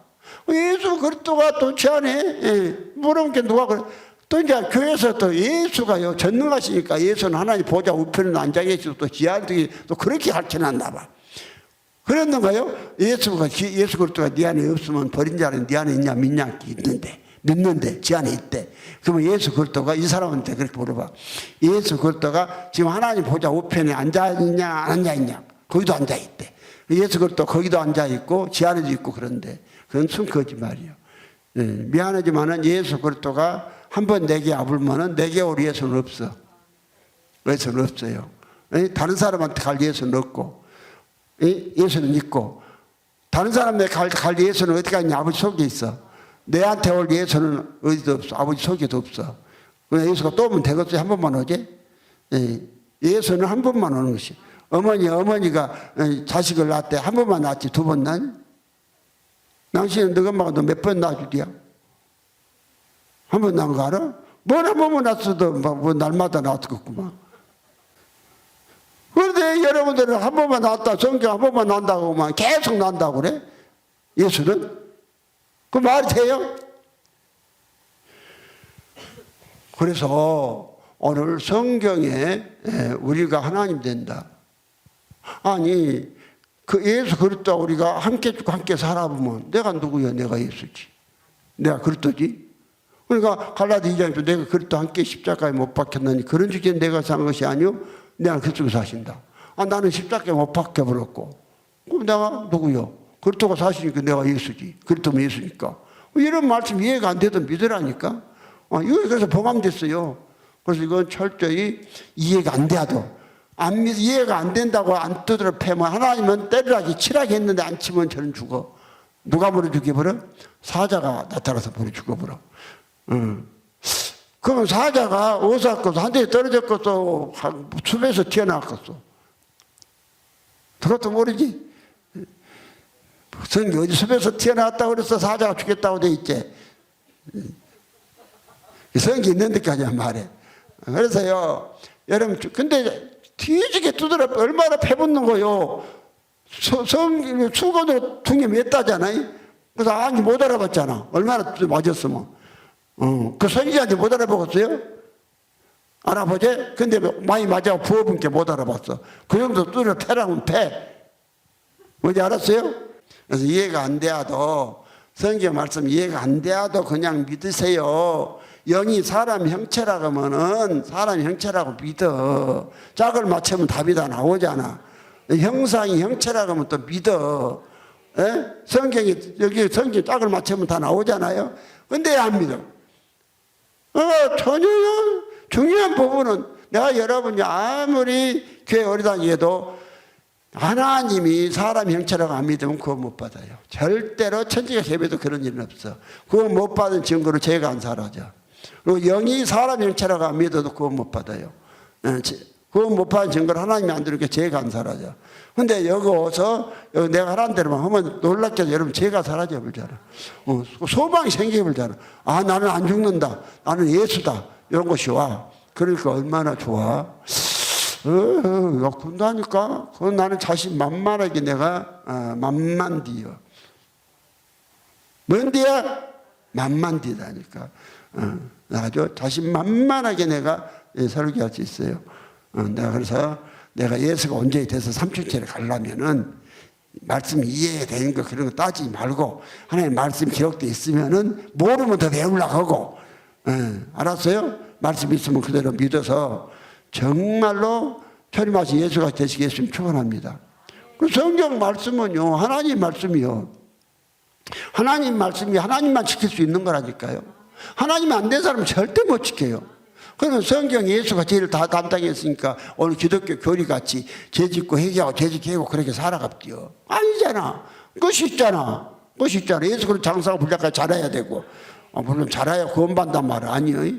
예수 그리스도가 또 제 안에 물어본 게 누가 그래. 또 이제 교회에서 또 예수가요 전능하시니까 예수는 하나님 보좌 우편에 앉아 계시고 또 지하들이 또 그렇게 가르쳐놨나 봐. 그랬는가요? 예수 그리스도가 네 안에 없으면 버린 자는 네 안에 있냐 믿냐 믿는데 지 안에 있대. 그러면 예수 그리스도가 이 사람한테 그렇게 물어봐. 예수 그리스도가 지금 하나님 보좌 우편에 앉아있냐 안 앉아있냐. 거기도 앉아있대. 예수 그리스도 거기도 앉아있고 지 안에도 있고 그런데 그건 순 거짓말이에요. 미안하지만은 예수 그리스도가 한번 내게 아불면은 내게 올 예수는 없어. 예수는 없어요. 다른 사람한테 갈 예수는 없고 예수는 있고 다른 사람한테 갈 예수는 어디 갔냐. 아버지 속에 있어. 내한테 올 예수는 어디도 없어. 아버지 속에도 없어. 예수가 또 오면 되겠어요? 한 번만 오지? 예수는 한 번만 오는 것이. 어머니가 자식을 낳았대. 한 번만 낳았지, 두 번 낳니? 당신은 너 엄마가 너 몇 번 낳아주디야? 한 번 낳은 거 알아? 뭘 한 번만 낳았어도 뭐 날마다 낳았겠구만. 그런데 여러분들은 한 번만 낳았다, 성경 한 번만 낳는다고만 계속 낳는다고 그래? 예수는? 그 말이 돼요? 그래서 오늘 성경에 우리가 하나님 된다. 아니, 그 예수 그리스도 우리가 함께 죽고 함께 살아보면 내가 누구야? 내가 예수지. 내가 그리스도지. 그러니까 갈라디 2장에서 내가 그리스도 함께 십자가에 못 박혔느니 그런 주제 내가 산 것이 아니요 내가 그리스도가 사신다. 아, 나는 십자가에 못 박혀버렸고 그럼 내가 누구요? 그리스도가 사시니까 내가 예수지. 그리스도면 예수니까. 이런 말씀 이해가 안 되든 믿으라니까. 이거 그래서 봉함됐어요. 그래서 이건 철저히 이해가 안 돼도 이해가 안 된다고 안 두드려 패면 하나님은 때리라기 칠하게 했는데 안 치면 저는 죽어. 누가 물어 죽여버려? 사자가 나타나서 물어 죽여버려. 그럼 사자가 어디서 왔겠어? 한 대 떨어졌겠어? 숲에서 튀어나왔겠어? 그것도 모르지? 성경 어디 숲에서 튀어나왔다고 그래서 사자가 죽였다고 돼 있지? 성경 있는 데까지만 말해. 그래서요, 여러분, 근데 뒤지게 두드려 얼마나 패붙는 거요. 수건으로 둥에 맸다잖아요. 그래서 아니 못 알아봤잖아. 얼마나 맞았으면. 그 선지자한테 못 알아보겠어요? 알아보지? 근데 많이 맞아고 부어본 게 못 알아봤어. 그 정도 두드려 패라면 패. 뭔지 알았어요? 그래서 이해가 안 돼도 성경 말씀 이해가 안 돼도 그냥 믿으세요. 영이 사람 형체라고 하면은 사람 형체라고 믿어. 짝을 맞추면 답이 다 나오잖아. 형상이 형체라고 하면 또 믿어. 에? 성경이, 여기 성경 짝을 맞추면 다 나오잖아요. 근데 안 믿어. 전혀요. 중요한 부분은 내가 여러분이 아무리 교회 오래 다니해도 하나님이 사람 형체라고 안 믿으면 그거 못 받아요. 절대로 천지가 개배도 그런 일은 없어. 그거 못 받은 증거로 죄가 안 사라져. 그리고 영이 사람 형체라고 안 믿어도 그거 못 받아요. 그거 못 받은 증거를 하나님이 안 들으니까 죄가 안 사라져. 근데 여기 와서 내가 하라는 대로만 하면 놀랍게도 여러분 죄가 사라져 버리잖아. 소망이 생겨 버리잖아. 아, 나는 안 죽는다. 나는 예수다. 이런 것이 와. 그러니까 얼마나 좋아. 군다니까. 그건 나는 자신 만만하게 내가 만만디요. 뭔디야? 만만디다니까. 아주 자신 만만하게 내가 설교할 수 있어요. 내가 그래서 내가 예수가 온전히 돼서 삼층체를 가려면은 말씀 이해되는 거 그런 거 따지지 말고 하나님 말씀 기록돼 있으면은 모르면 더 배우려고 하고 알았어요? 말씀 있으면 그대로 믿어서 정말로 초림하신 예수가 되시겠으면 축원합니다. 그 성경 말씀은요 하나님 말씀이요 하나님 말씀이 하나님만 지킬 수 있는 거라니까요. 하나님이 안 된 사람은 절대 못 지켜요. 그러면 성경 예수가 죄를 다 담당했으니까 오늘 기독교 교리같이 죄 짓고 회개하고 죄 짓고 해고 그렇게 살아갑디요. 아니잖아. 그것이 있잖아. 그것이 있잖아. 예수 그리스도 장사하고 불량까지 잘해야 되고 물론 잘해야 구원받단 말 아니에요.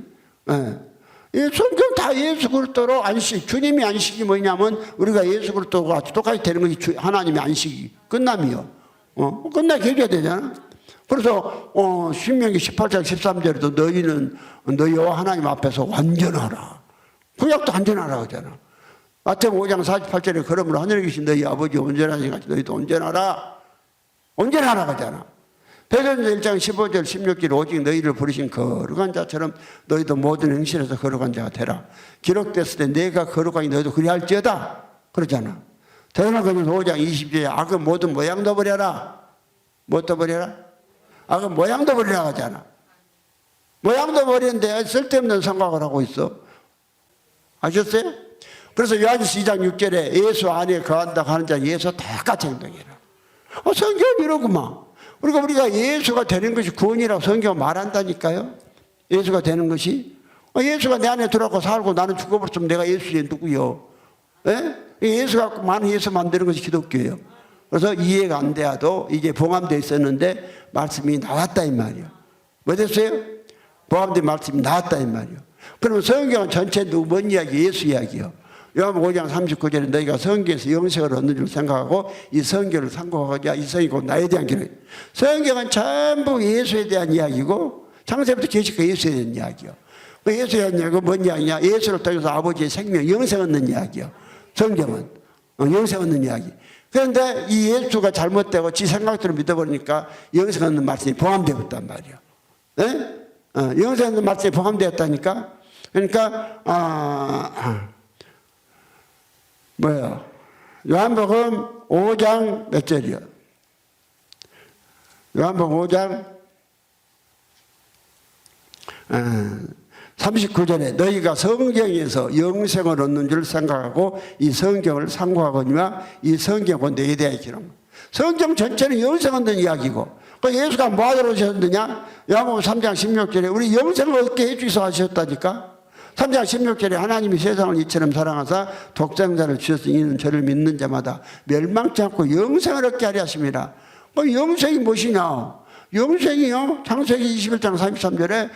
성경 다 예수 그리스도로 안식. 주님이 안식이 뭐냐면 우리가 예수 그리스도가 똑같이 되는 것이 하나님의 안식이 끝남이요. 끝나게 해줘야 되잖아. 그래서 신명기 18장 13절에도 너희는 너희와 하나님 앞에서 완전하라. 구약도 완전하라 하잖아. 마태복음 5장 48절에 그러므로 하늘에 계신 너희 아버지 온전하신 같이 너희도 온전하라. 온전하라 하잖아. 베드로전서 1장 15절 16절 오직 너희를 부르신 거룩한 자처럼 너희도 모든 행실에서 거룩한 자가 되라. 기록됐을 때 내가 거룩하니 너희도 그리할지어다. 그러잖아. 대사로전서 5장 20절에 악은 모든 모양도 버려라. 뭣도 버려라? 악은 모양도 버리라고 하잖아. 모양도 버리는데 쓸데없는 생각을 하고 있어. 아셨어요? 그래서 요한일서 2장 6절에 예수 안에 거한다고 하는 자는 예수와 똑같이 행동해라. 성경은 이러구만. 우리가 예수가 되는 것이 구원이라고 성경은 말한다니까요. 예수가 되는 것이. 예수가 내 안에 들어가고 살고 나는 죽어버렸으면 내가 예수의 누구요? 예수가 많은 예수 만드는 것이 기독교예요. 그래서 이해가 안 돼도 이게 봉함되어 있었는데 말씀이 나왔다 이 말이에요. 뭐 됐어요? 봉함된 말씀이 나왔다 이 말이에요. 그러면 성경은 전체 뭔 이야기? 예수 이야기요. 요한복음 5장 39절에 너희가 성경에서 영생을 얻는 줄 생각하고 이 성경을 상고하고자 이 성경이 곧 나에 대한 기록. 성경은 전부 예수에 대한 이야기고 창세부터 계시까지 예수에 대한 이야기요. 그 예수에 대한 이야기가 뭔 이야기냐? 예수를 통해서 아버지의 생명, 영생 얻는 이야기요. 성경은 영생 얻는 이야기. 그런데 이 예수가 잘못되고 지 생각대로 믿어버리니까 영생 얻는 말씀이 포함되었단 말이에요. 네? 영생 얻는 말씀이 포함되었다니까. 그러니까 뭐야? 요한복음 5장 몇 절이요? 요한복음 5장 39절에 너희가 성경에서 영생을 얻는 줄 생각하고 이 성경을 상고하거니와 이 성경은 너희에 대하여 기록. 성경 전체는 영생 얻는 이야기고 그 예수가 뭐하러 오셨느냐? 요한복음 3장 16절에 우리 영생을 얻게 해주셔서 하셨다니까. 3장 16절에 하나님이 세상을 이처럼 사랑하사 독생자를 주셨으니 이는 저를 믿는 자마다 멸망치 않고 영생을 얻게 하려 하심이라. 영생이 무엇이냐? 영생이요. 창세기 21장 33절에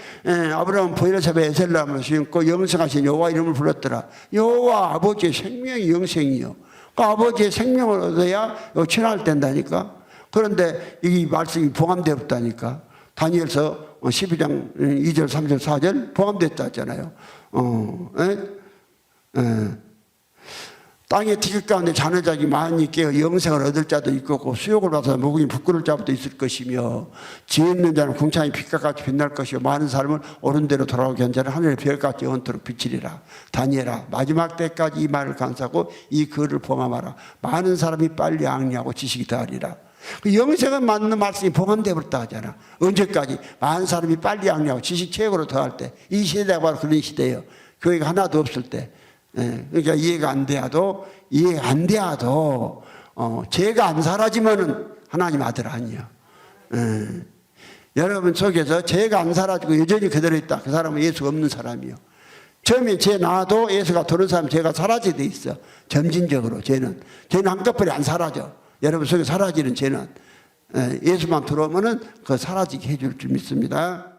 아브라함 보이르세베 에셀람을 심고 영생하신 여호와 이름을 불렀더라. 여호와 아버지의 생명이 영생이요. 그 아버지의 생명을 얻어야 친할 된다니까. 그런데 이 말씀이 포함되어 없다니까. 다니엘서 12장 2절 3절 4절 포함됐다 했잖아요. 땅의 티끌 가운데 자녀작이 많이 깨어 영생을 얻을 자도 있고 수욕을 받아서 목이 부끄러울 자도 있을 것이며 지혜 있는 자는 궁창이 빛과 같이 빛날 것이요 많은 사람은 옳은 대로 돌아오게 한 자는 하늘의 별같이 영원토록 비치리라. 다니엘아 마지막 때까지 이 말을 간사하고 이 글을 봉함하라. 많은 사람이 빨리 앙리하고 지식이 더하리라. 그 영생은 맞는 말씀이 봉함되어 버렸다 하잖아. 언제까지? 많은 사람이 빨리 앙리하고 지식 최고로 더할 때. 이 시대가 바로 그런 시대예요. 교회가 하나도 없을 때. 그러니까 이해가 안 돼도 죄가 안 사라지면은 하나님 아들 아니에요. 여러분 속에서 죄가 안 사라지고 여전히 그대로 있다. 그 사람은 예수가 없는 사람이요. 처음에 죄 나와도 예수가 도는 사람 죄가 사라지게 돼 있어. 점진적으로 죄는 한꺼번에 안 사라져. 여러분 속에 사라지는 죄는 예수만 들어오면은 그 사라지게 해줄 줄 믿습니다.